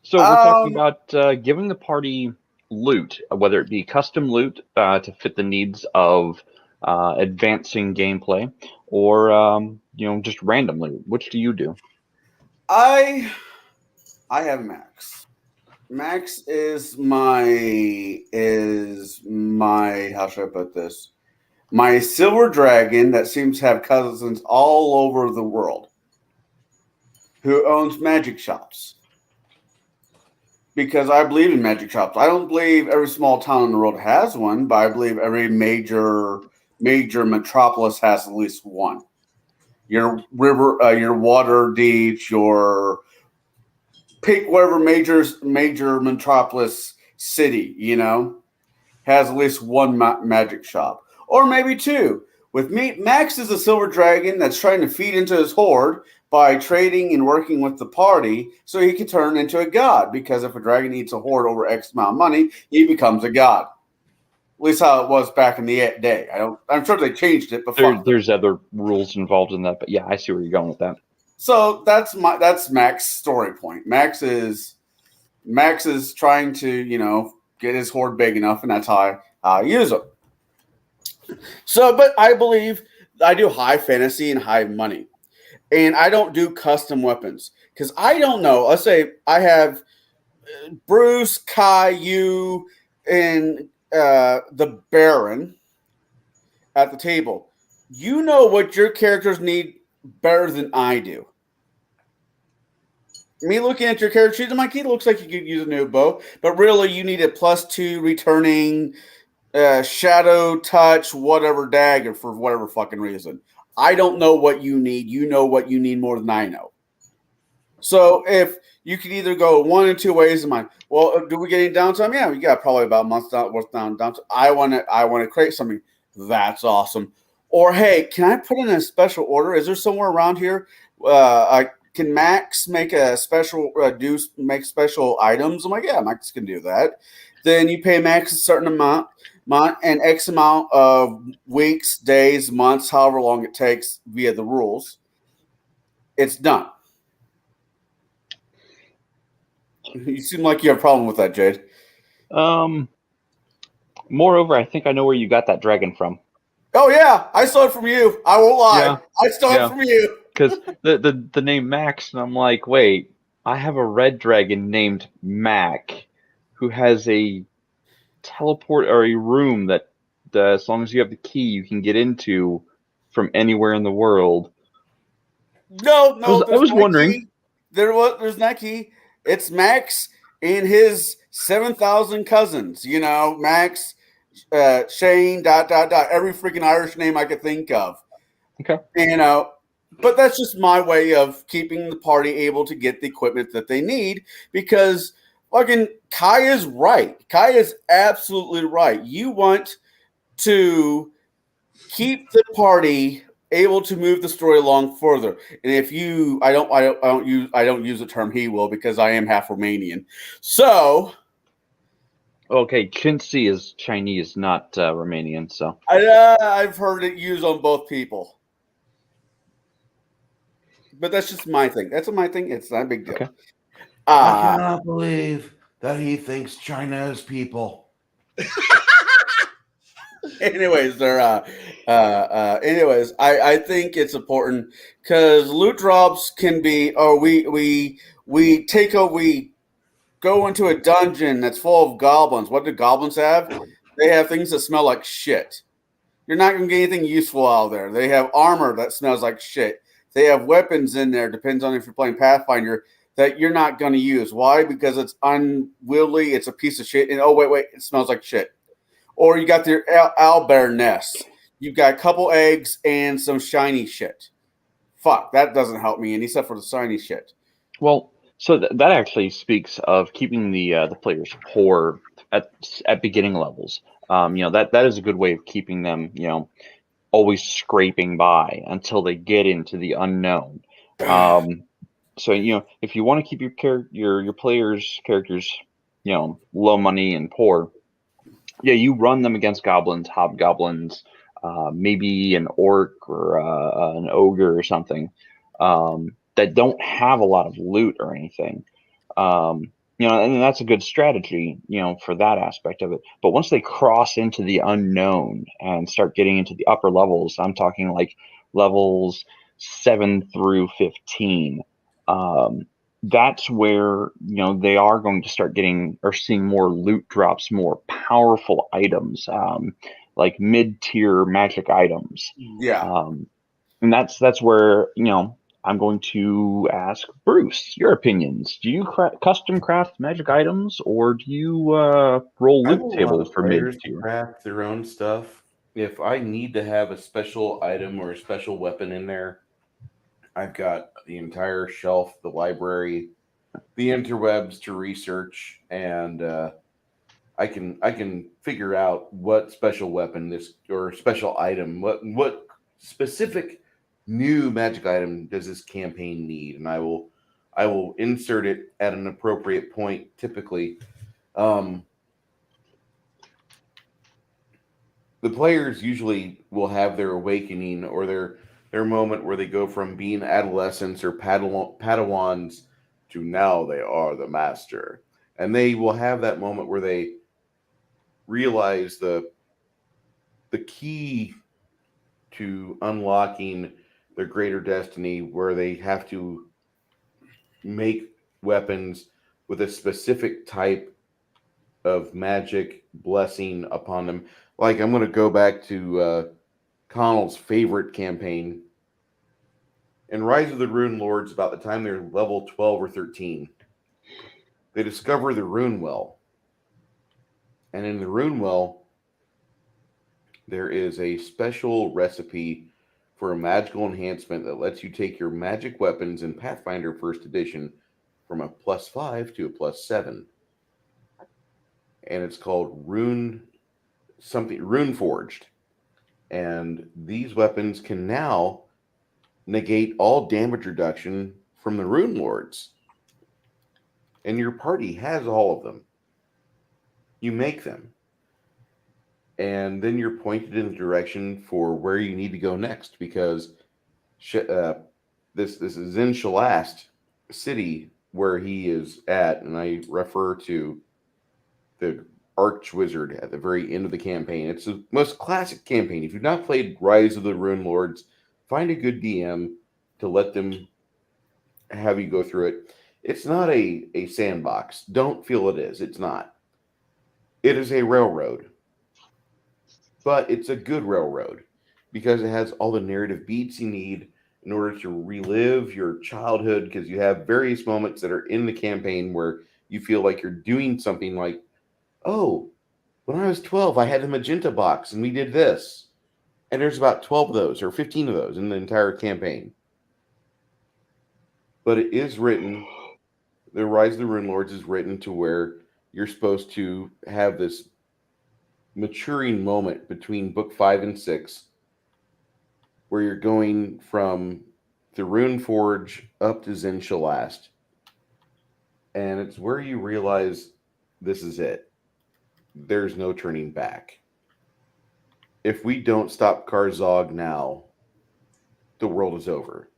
So we're talking about giving the party loot, whether it be custom loot to fit the needs of advancing gameplay, or just random loot. Which do you do? I have Max. Max is my how should I put this? My silver dragon that seems to have cousins all over the world, who owns magic shops. Because I believe in magic shops. I don't believe every small town in the world has one, but I believe every major metropolis has at least one. Your river, your water deeds, your pick whatever major metropolis city, has at least one magic shop. Or maybe 2. With me, Max is a silver dragon that's trying to feed into his horde, by trading and working with the party so he can turn into a god. Because if a dragon eats a horde over X amount of money, he becomes a god. At least how it was back in the day. I'm sure they changed it, but There's other rules involved in that, but yeah, I see where you're going with that. So that's Mac's story point. Max is trying to get his horde big enough, and that's how I use them. So, but I believe I do high fantasy and high money, and I don't do custom weapons because I don't know. Let's say I have Bruce, Kai, you, and the Baron at the table. You know what your characters need better than I do. Me looking at your character sheet, I'm like, he looks like you could use a new bow, but really you need a +2 returning shadow touch, whatever dagger for whatever fucking reason. I don't know what you need. You know what you need more than I know. So if you could either go one or two ways in mind. Well, do we get any downtime? Yeah, we got probably about a month's worth downtime. I want to create something. That's awesome. Or hey, can I put in a special order? Is there somewhere around here? Can Max make a special make special items? I'm like, yeah, Max can do that. Then you pay Max a certain amount and X amount of weeks, days, months, however long it takes via the rules. It's done. You seem like you have a problem with that, Jade. Moreover, I think I know where you got that dragon from. Oh yeah, I saw it from you. I won't lie. Yeah. I stole it from you. Because the name Max, and I'm like, wait, I have a red dragon named Mac, who has a teleport or a room that as long as you have the key, you can get into from anywhere in the world. No, I was wondering. Key. There's not key. It's Max and his 7,000 cousins. Max, Shane, ... every freaking Irish name I could think of. Okay. But that's just my way of keeping the party able to get the equipment that they need, because fucking Kai is right. Kai is absolutely right. You want to keep the party able to move the story along further. And if you, I don't use the term he will, because I am half Romanian. So, okay, Chintzy is Chinese, not Romanian. So I've heard it used on both people. But that's just my thing. That's my thing. It's not a big deal. Okay. I cannot believe that he thinks China is people. Anyways, I think it's important because loot drops can be. We go into a dungeon that's full of goblins. What do goblins have? They have things that smell like shit. You're not going to get anything useful out of there. They have armor that smells like shit. They have weapons in there, depends on if you're playing Pathfinder, that you're not going to use. Why? Because it's unwieldy, it's a piece of shit, and wait, it smells like shit. Or you got your owlbear nest. You've got a couple eggs and some shiny shit. Fuck, that doesn't help me, and except for the shiny shit. Well, so that actually speaks of keeping the players poor at beginning levels. That is a good way of keeping them, always scraping by until they get into the unknown. So if you want to keep your players' characters, low money and poor, yeah, you run them against goblins, hobgoblins, maybe an orc or an ogre or something that don't have a lot of loot or anything. And that's a good strategy, for that aspect of it. But once they cross into the unknown and start getting into the upper levels, I'm talking like levels 7 through 15. That's where, they are going to start getting or seeing more loot drops, more powerful items, like mid-tier magic items. Yeah. And that's where, I'm going to ask Bruce your opinions. Do you custom craft magic items, or do you roll loot tables for mid-tier? Craft their own stuff. If I need to have a special item or a special weapon in there, I've got the entire shelf, the library, the interwebs to research, and I can figure out what special weapon or special item, what specific new magic item does this campaign need? And I will insert it at an appropriate point, typically. The players usually will have their awakening or their moment where they go from being adolescents or Padawans to now they are the master. And they will have that moment where they realize the key to unlocking their greater destiny, where they have to make weapons with a specific type of magic blessing upon them. Like, I'm going to go back to Connell's favorite campaign. In Rise of the Rune Lords, about the time they're level 12 or 13, they discover the Rune Well. And in the Rune Well, there is a special recipe for a magical enhancement that lets you take your magic weapons in Pathfinder First Edition from a +5 to a +7. And it's called Rune Forged. And these weapons can now negate all damage reduction from the Rune Lords. And your party has all of them. You make them. And then you're pointed in the direction for where you need to go next, because this is in Shalast city where he is at, and I refer to the Archwizard at the very end of the campaign. It's the most classic campaign. If you've not played Rise of the Rune Lords, find a good DM to let them have you go through it. It's not a sandbox. Don't feel it is. It's not. It is a railroad. But it's a good railroad because it has all the narrative beats you need in order to relive your childhood, because you have various moments that are in the campaign where you feel like you're doing something like, oh, when I was 12, I had a magenta box and we did this. And there's about 12 of those or 15 of those in the entire campaign. But it is written, the Rise of the Rune Lords is written to where you're supposed to have this maturing moment between book 5 and 6, where you're going from the Rune Forge up to Zin Shalast. And it's where you realize this is it. There's no turning back. If we don't stop Karzog now, the world is over.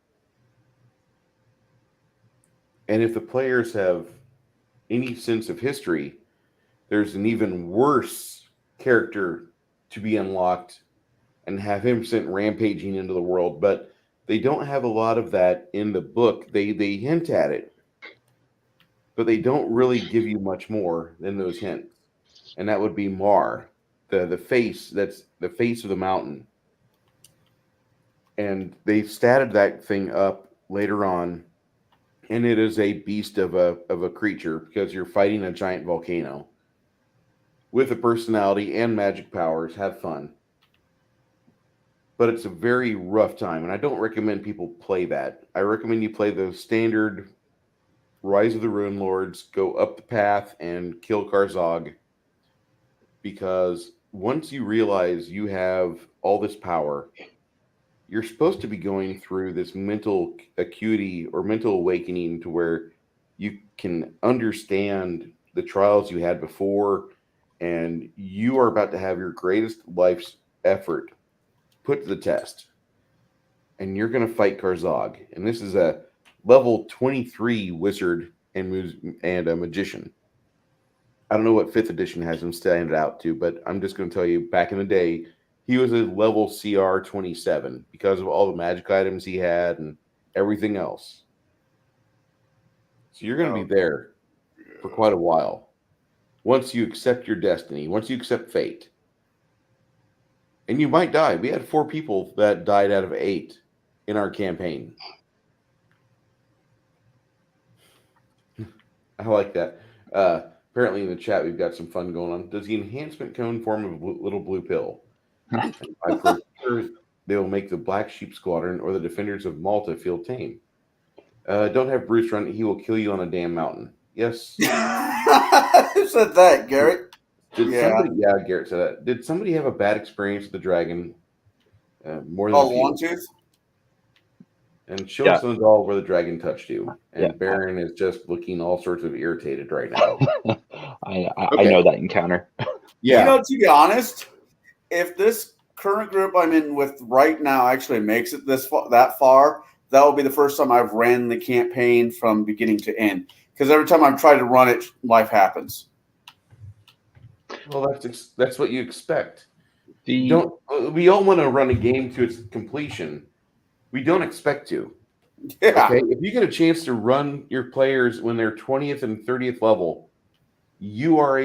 And if the players have any sense of history, there's an even worse character to be unlocked and have him sent rampaging into the world. But they don't have a lot of that in the book. They hint at it, but they don't really give you much more than those hints. And that would be Mar, the face, that's the face of the mountain. And they statted that thing up later on, and it is a beast of a creature, because you're fighting a giant volcano with a personality and magic powers. Have fun. But it's a very rough time, and I don't recommend people play that. I recommend you play the standard Rise of the Rune Lords, go up the path and kill Karzog, because once you realize you have all this power, you're supposed to be going through this mental acuity or mental awakening to where you can understand the trials you had before, and you are about to have your greatest life's effort put to the test. And you're going to fight Karzog. And this is a level 23 wizard and a magician. I don't know what 5th edition has him stand out to, but I'm just going to tell you, back in the day, he was a level CR 27 because of all the magic items he had and everything else. So you're going to be there for quite a while. Once you accept your destiny, once you accept fate. And you might die. We had 4 people that died out of 8 in our campaign. I like that. Apparently in the chat, we've got some fun going on. Does the enhancement cone form a little blue pill? I sure they will make the Black Sheep Squadron or the Defenders of Malta feel tame. Don't have Bruce run. He will kill you on a damn mountain. Yes. Who said that, Garrett? Garrett said that. Did somebody have a bad experience with the dragon? More than a few? Longtooth? and show Yeah. us on all where the dragon touched you. And Yeah. Baron is just looking all sorts of irritated right now. I Okay. know that encounter. Yeah. You know, to be honest, if this current group I'm in with right now actually makes it that far, that will be the first time I've ran the campaign from beginning to end. Because every time I've tried to run it, life happens. Well, that's what you expect. The We all want to run a game to its completion. We don't expect to. Yeah. Okay, if you get a chance to run your players when they're 20th and 30th level, you are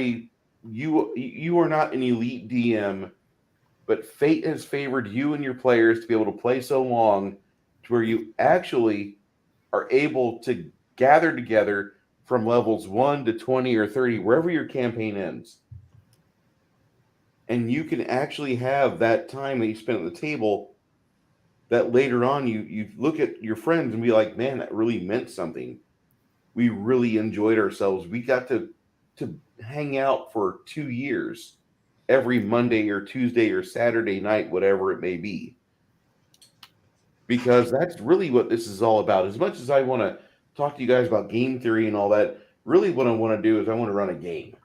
not an elite DM, but fate has favored you and your players to be able to play so long to where you actually are able to gather together from levels 1 to 20 or 30, wherever your campaign ends. And you can actually have that time that you spend at the table that later on you look at your friends and be like, man, that really meant something. We really enjoyed ourselves. We got to hang out for 2 years every Monday or Tuesday or Saturday night, whatever it may be. Because that's really what this is all about. As much as I want to talk to you guys about game theory and all that, really what I want to do is I want to run a game.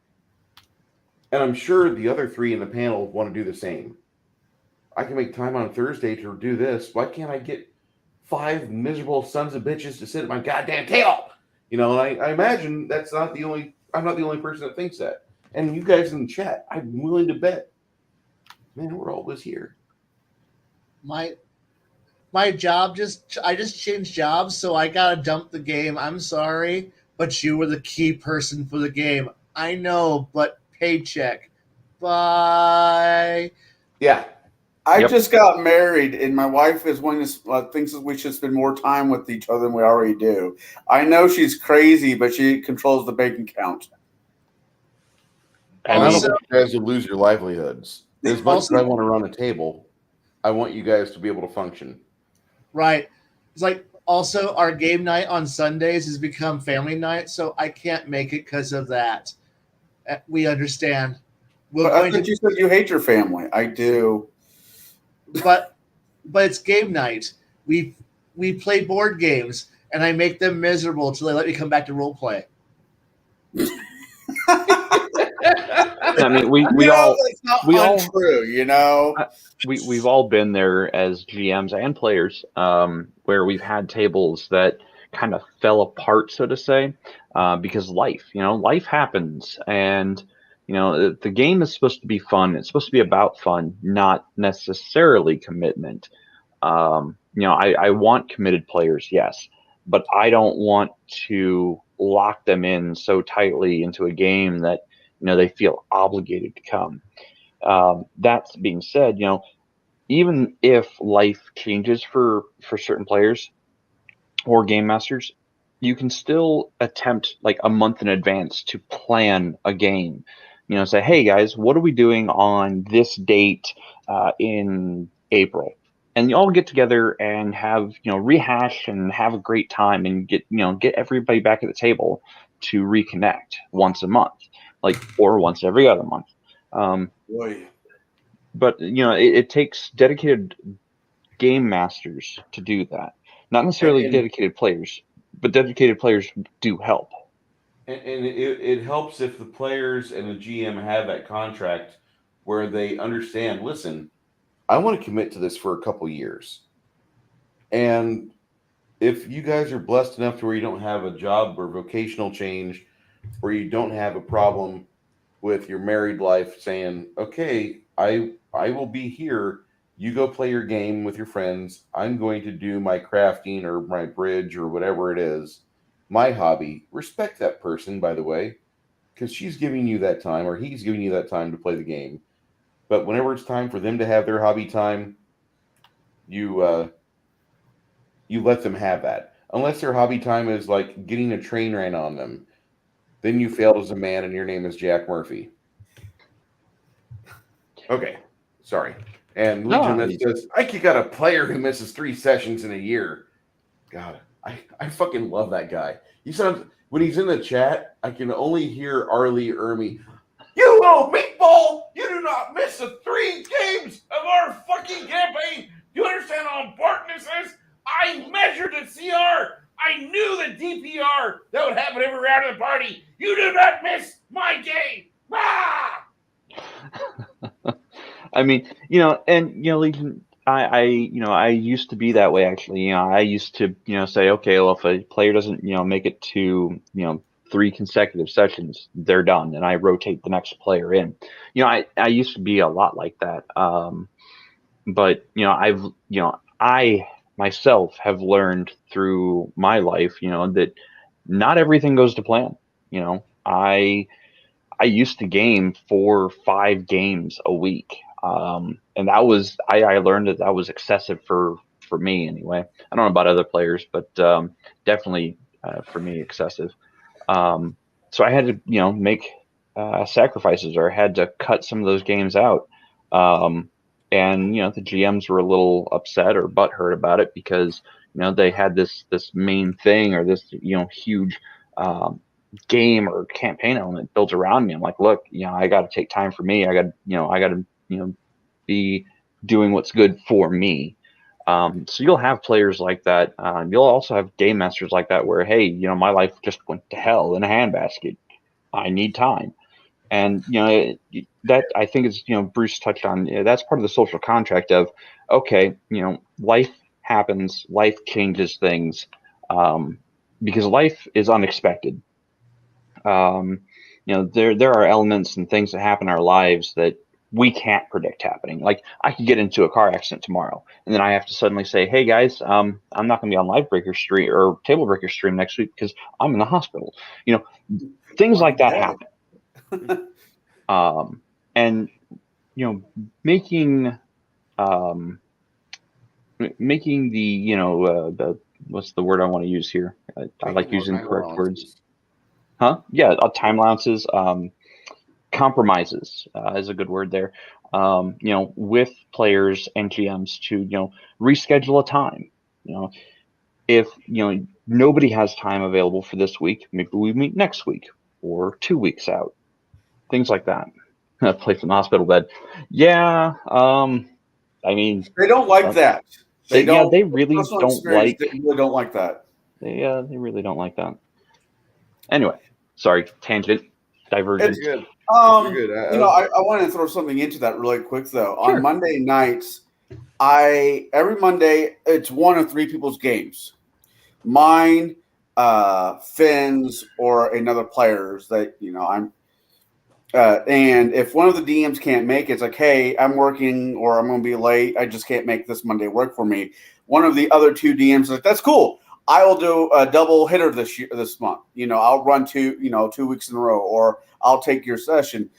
And I'm sure the other three in the panel want to do the same. I can make time on Thursday to do this. Why can't I get 5 miserable sons of bitches to sit at my goddamn table? You know, and I imagine I'm not the only person that thinks that. And you guys in the chat, I'm willing to bet, man, we're always here. My job I just changed jobs, so I gotta dump the game. I'm sorry, but you were the key person for the game. I know, but paycheck. Bye. Yeah. I Yep. just got married, and my wife is one that thinks that we should spend more time with each other than we already do. I know she's crazy, but she controls the bank account. I And I don't mean, want you guys to lose your livelihoods. As much as I want to run a table, I want you guys to be able to function. Right. It's like also our game night on Sundays has become family night, so I can't make it because of that. We understand. But I thought you said you hate your family. I do. But it's game night. We play board games, and I make them miserable until they let me come back to role play. I mean, we all it's not we all- untrue, you know. we've all been there as GMs and players, where we've had tables that kind of fell apart, so to say, because life happens, and the game is supposed to be fun. It's supposed to be about fun, not necessarily commitment. I want committed players, yes, but I don't want to lock them in so tightly into a game that they feel obligated to come. That being said, even if life changes for certain players or game masters, you can still attempt like a month in advance to plan a game. Say, hey guys, what are we doing on this date in April? And you all get together and have rehash and have a great time and get everybody back at the table to reconnect once a month, or once every other month. Boy. But it takes dedicated game masters to do that. Not necessarily dedicated players, but dedicated players do help. And it helps if the players and the GM have that contract where they understand, listen, I want to commit to this for a couple years. And if you guys are blessed enough to where you don't have a job or vocational change, or you don't have a problem with your married life saying, okay, I will be here. You go play your game with your friends. I'm going to do my crafting or my bridge or whatever it is, my hobby. Respect that person, by the way, because she's giving you that time or he's giving you that time to play the game. But whenever it's time for them to have their hobby time, you let them have that. Unless their hobby time is like getting a train ran on them, then you failed as a man and your name is Jack Murphy. Okay, sorry. And Legion that says, I got a player who misses 3 sessions in a year. God, I fucking love that guy. He sounds, when he's in the chat, I can only hear Arlie Ermy. You little meatball! You do not miss the 3 games of our fucking campaign! Do you understand how important this is? I measured I mean, Legion, I used to be that way actually. I used to, say, okay, well, if a player doesn't, make it to, 3 consecutive sessions, they're done, and I rotate the next player in. I used to be a lot like that. But I myself have learned through my life, that not everything goes to plan. I used to game 4 or 5 games a week. And that was, I learned that was excessive for me anyway. I don't know about other players, but definitely for me excessive. So I had to, make sacrifices, or I had to cut some of those games out. And the GMs were a little upset or butthurt about it because they had this main thing, or this huge game or campaign element built around me. I'm like, look, I got to take time for me. I got to be doing what's good for me. So you'll have players like that. You'll also have game masters like that where, hey, my life just went to hell in a handbasket. I need time. And that, I think, is Bruce touched on. That's part of the social contract of, okay, life happens, life changes things, because life is unexpected. There are elements and things that happen in our lives that we can't predict happening. Like, I could get into a car accident tomorrow, and then I have to suddenly say, hey guys, I'm not going to be on TableBreakers stream or TableBreakers stream next week because I'm in the hospital. Things like that happen. And making the what's the word I want to use here? I like using correct words. Yeah, time allowances, compromises is a good word there. With players and GMs to reschedule a time. If nobody has time available for this week, maybe we meet next week or 2 weeks out. Things like that. Play from the hospital bed. Yeah. I mean, They don't like that. They don't. Yeah, they really don't like. They really don't like that. They really don't like that. Anyway, sorry, tangent, divergent. It's good. You're good. I wanted to throw something into that really quick though. Sure. On Monday nights, every Monday it's 1 of 3 people's games. Mine, Finn's, or another player's that I'm. And if one of the DMs can't make it, it's like, hey, I'm working or I'm going to be late. I just can't make this Monday work for me. One of the other 2 DMs is like, that's cool. I will do a double hitter this month. I'll run 2 weeks in a row, or I'll take your session.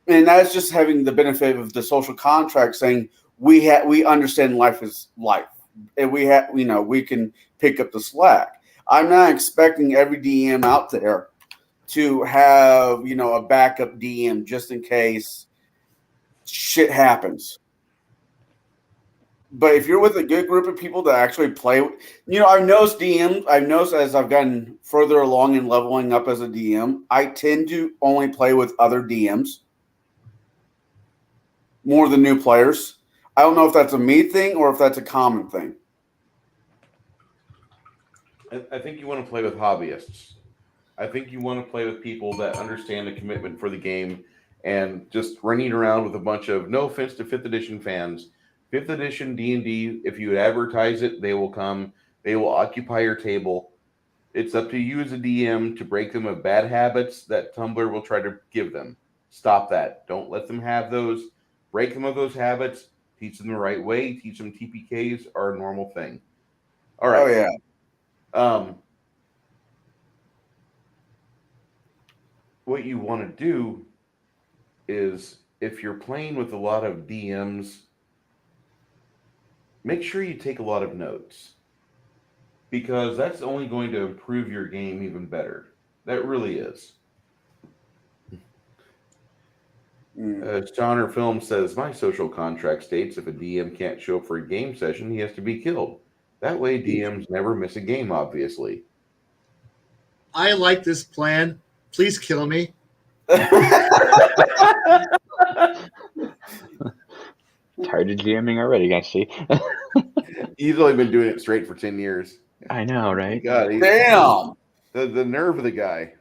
And that's just having the benefit of the social contract saying we understand life is life, and we can pick up the slack. I'm not expecting every DM out there to have, a backup DM just in case shit happens. But if you're with a good group of people that actually play, I've noticed as I've gotten further along in leveling up as a DM, I tend to only play with other DMs more than new players. I don't know if that's a me thing or if that's a common thing. I think you want to play with hobbyists. I think you want to play with people that understand the commitment for the game, and just running around with a bunch of, no offense to 5th edition fans, 5th edition D&D, if you advertise it, they will come. They will occupy your table. It's up to you as a DM to break them of bad habits that Tumblr will try to give them. Stop that. Don't let them have those. Break them of those habits. Teach them the right way. Teach them TPKs are a normal thing. All right. Oh, yeah. What you want to do is, if you're playing with a lot of DMs, make sure you take a lot of notes, because that's only going to improve your game even better. That really is. Genre Film says, my social contract states if a DM can't show up for a game session, he has to be killed. That way DMs never miss a game, obviously. I like this plan. Please kill me. Tired of GMing already, I see. He's only been doing it straight for 10 years. I know, right? God, Damn. The nerve of the guy.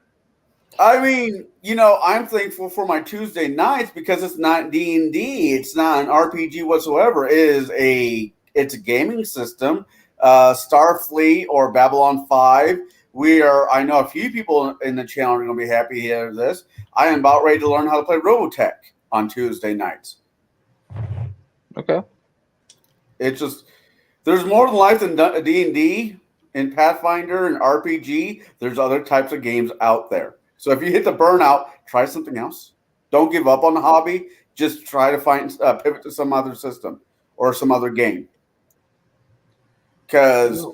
I mean, I'm thankful for my Tuesday nights because it's not D&D. It's not an RPG whatsoever. It's a gaming system. Starfleet or Babylon 5. I know a few people in the channel are going to be happy to hear this. I am about ready to learn how to play Robotech on Tuesday nights. Okay. It's just, there's more than life than D&D and Pathfinder and RPG. There's other types of games out there. So if you hit the burnout, try something else. Don't give up on the hobby. Just try to pivot to some other system or some other game. Because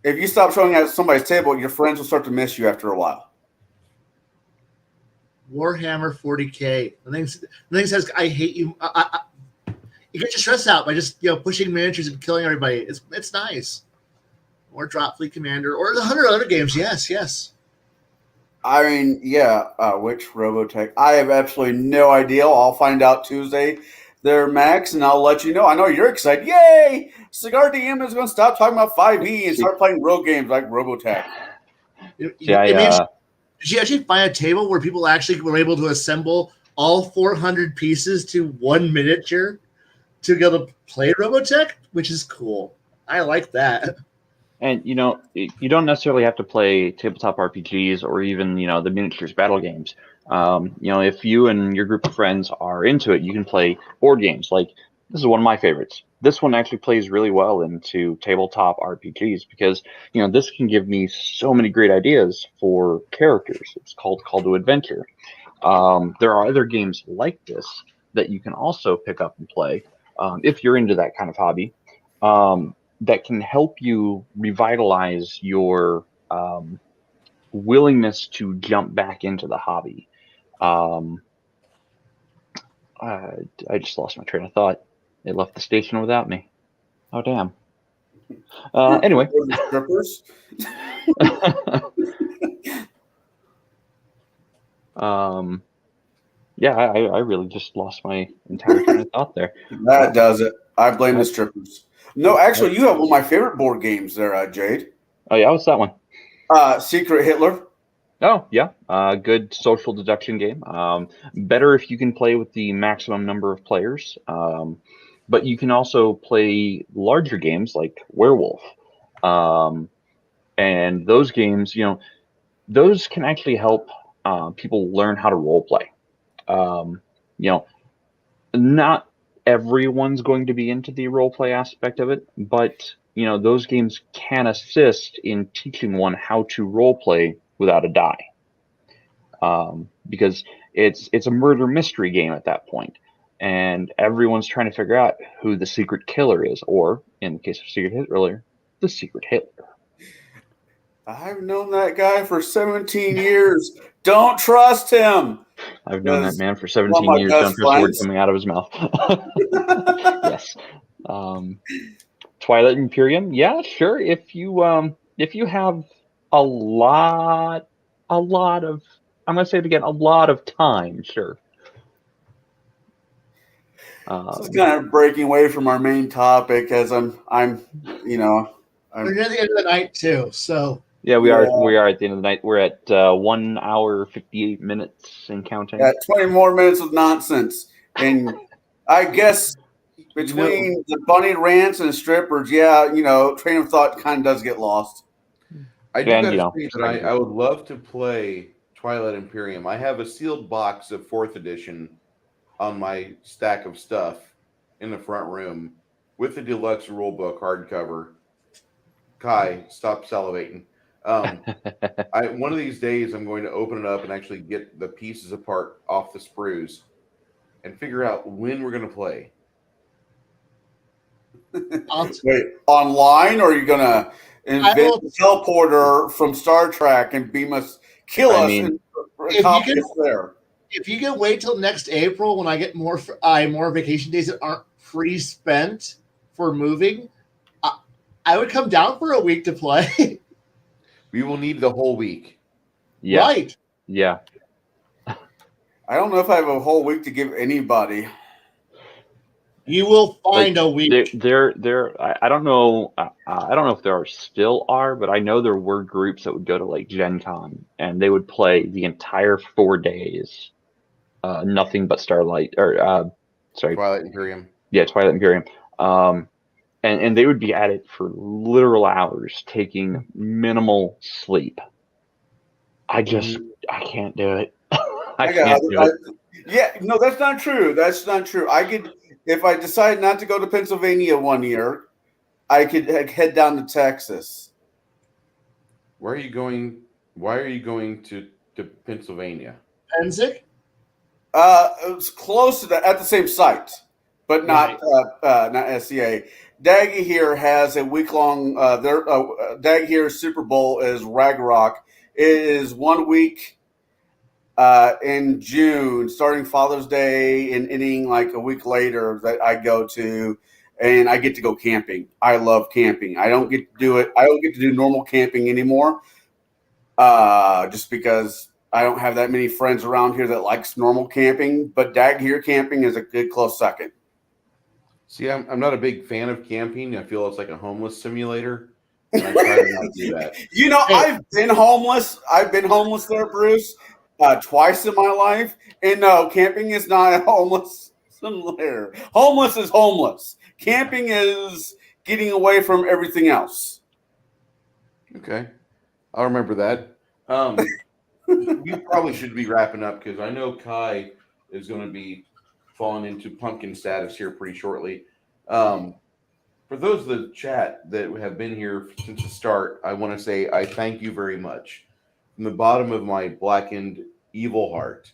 if you stop showing at somebody's table, your friends will start to miss you after a while. Warhammer 40K. The thing says, I hate you. You get your stress out by just pushing miniatures and killing everybody. It's nice. Or Drop Fleet Commander or the 100 other games. Yes. I mean, yeah, which Robotech? I have absolutely no idea. I'll find out Tuesday there, Max, and I'll let you know. I know you're excited. Yay! Cigar DM is going to stop talking about 5e and start playing real games like Robotech. Did you actually find a table where people actually were able to assemble all 400 pieces to one miniature to be able to play Robotech? Which is cool. I like that. And you don't necessarily have to play tabletop RPGs or even the miniatures battle games. If you and your group of friends are into it, you can play board games. Like, this is one of my favorites. This one actually plays really well into tabletop RPGs because this can give me so many great ideas for characters. It's called Call to Adventure. There are other games like this that you can also pick up and play if you're into that kind of hobby. That can help you revitalize your willingness to jump back into the hobby. I just lost my train of thought. It left the station without me. Oh, damn. Anyway. Strippers? Yeah, I really just lost my entire train of thought there. That does it. I blame the strippers. No, actually, you have one of my favorite board games there, Jade. Oh, yeah, what's that one? Secret Hitler. Oh, yeah. Good social deduction game. Better if you can play with the maximum number of players. But you can also play larger games like Werewolf. And those games, those can actually help people learn how to role play. Not everyone's going to be into the role play aspect of it, but those games can assist in teaching one how to role play without a die, because it's a murder mystery game at that point, and everyone's trying to figure out who the secret killer is, or in the case of Secret Hitler, the secret Hitler. I've known that guy for 17 years. Don't trust him. I've known that man for 17 years. Don't trust a word coming out of his mouth. Yes. Twilight Imperium. Yeah, sure. If you have a lot of, I'm going to say it again, a lot of time, sure. This is kind of breaking away from our main topic, as I'm we're near the end of the night too, so. Yeah, we are at the end of the night. We're at 1 hour 58 minutes and counting. Yeah, 20 more minutes of nonsense. And I guess between the bunny rants and strippers, train of thought kind of does get lost. I do gotta say that I would love to play Twilight Imperium. I have a sealed box of 4th edition on my stack of stuff in the front room with the deluxe rulebook hardcover. Kai, stop salivating. One of these days I'm going to open it up and actually get the pieces apart off the sprues and figure out when we're going to play. Wait, online, or are you going to invent a teleporter from Star Trek and beam us, kill us, and copy us there? If you can wait till next April when I get more vacation days that aren't pre-spent for moving, I would come down for a week to play. We will need the whole week. Yeah. Right. Yeah. I don't know if I have a whole week to give anybody. You will find a week. I don't know. I don't know if there still are, but I know there were groups that would go to like Gen Con and they would play the entire 4 days, nothing but Starlight or sorry, Twilight Imperium. yeah, Twilight Imperium. And they would be at it for literal hours, taking minimal sleep. I can't do it. I can't do it. Yeah, no, that's not true. That's not true. I could, if I decide not to go to Pennsylvania one year, I could head down to Texas. Where are you going? Why are you going to Pennsylvania? Pensick? It was close to that, at the same site, but not not SCA. Dag here has a week long. Dag here's Super Bowl is GRock. It is 1 week in June, starting Father's Day and ending like a week later that I go to, and I get to go camping. I love camping. I don't get to do it. I don't get to do normal camping anymore, just because I don't have that many friends around here that likes normal camping. But Dag here camping is a good close second. See, I'm not a big fan of camping. I feel it's like a homeless simulator. And I try to not do that. You know, I've been homeless. I've been homeless there, Bruce, twice in my life. And no, camping is not a homeless simulator. Homeless is homeless. Camping is getting away from everything else. Okay, I'll remember that. We probably should be wrapping up because I know Kai is going to be falling into pumpkin status here pretty shortly. For those of the chat that have been here since the start, I want to say I thank you very much from the bottom of my blackened evil heart.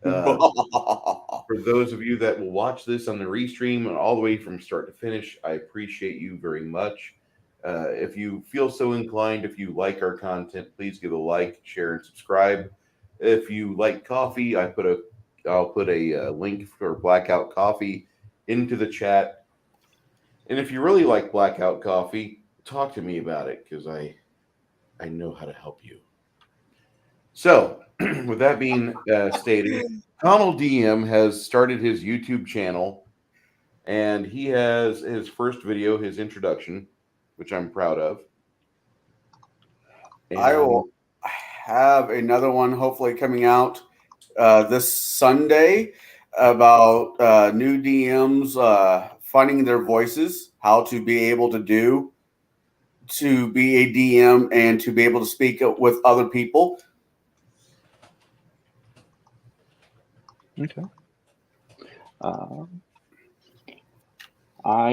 For those of you that will watch this on the restream and all the way from start to finish, I appreciate you very much. If you feel so inclined, if you like our content, please give a like, share, and subscribe. If you like coffee, I'll put a link for Blackout Coffee into the chat. And if you really like Blackout Coffee, talk to me about it because I know how to help you. So, with that being stated, Donald DM has started his YouTube channel, and he has his first video, his introduction, which I'm proud of. And I will have another one hopefully coming out this Sunday about new DMs finding their voices, how to be able to be a DM and to be able to speak with other people. Okay. I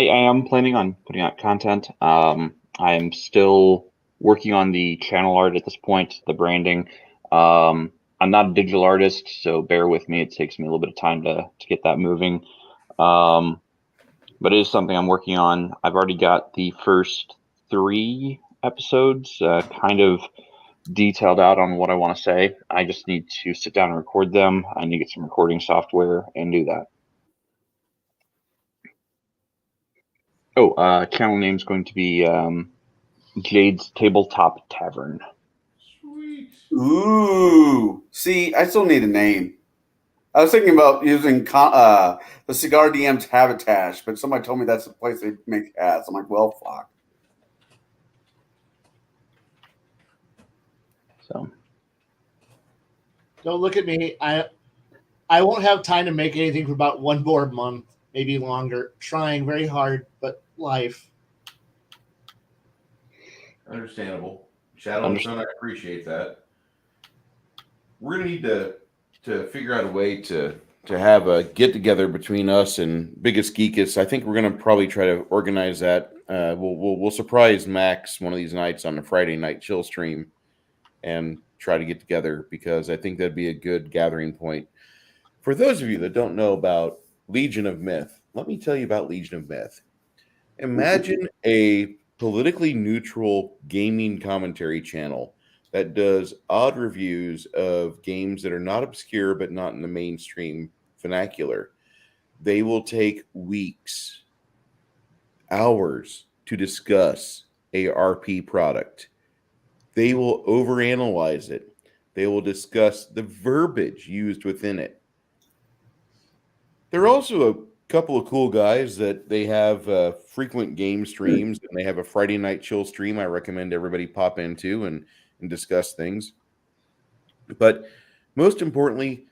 am planning on putting out content. I am still working on the channel art at this point, the branding. I'm not a digital artist, so bear with me. It takes me a little bit of time to get that moving. But it is something I'm working on. I've already got the first 3 episodes kind of detailed out on what I want to say. I just need to sit down and record them. I need to get some recording software and do that. Oh, channel name's going to be Jade's Tabletop Tavern. sweet. Ooh, see, I still need a name. I was thinking about using the Cigar DM's Habitat, but somebody told me that's the place they make hats. I'm like, well, fuck. So Don't look at me. I won't have time to make anything for about 1 more month, maybe longer. Trying very hard, but life. Understandable. Shadow and Sun, I appreciate that. We're gonna need to figure out a way to have a get together between us and Biggest Geekus. I think we're gonna probably try to organize that. We'll surprise Max one of these nights on a Friday night chill stream and try to get together because I think that'd be a good gathering point. For those of you that don't know about Legion of Myth, let me tell you about Legion of Myth. Imagine a politically neutral gaming commentary channel that does odd reviews of games that are not obscure but not in the mainstream vernacular. They will take weeks, hours to discuss a RP product. They will overanalyze it. They will discuss the verbiage used within it. They're also couple of cool guys that they have frequent game streams, and they have a Friday night chill stream. I recommend everybody pop into and discuss things. But most importantly,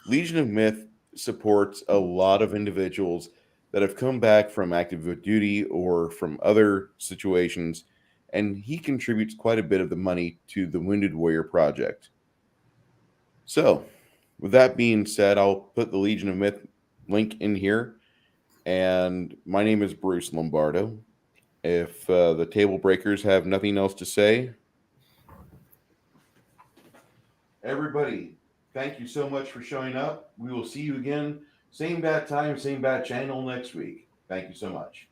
Legion of Myth supports a lot of individuals that have come back from active duty or from other situations, and he contributes quite a bit of the money to the Wounded Warrior Project. So, with that being said, I'll put the Legion of Myth link in here. And my name is Bruce Lombardo. If the Table Breakers have nothing else to say, everybody, thank you so much for showing up. We will see you again, same bad time, same bad channel next week. Thank you so much.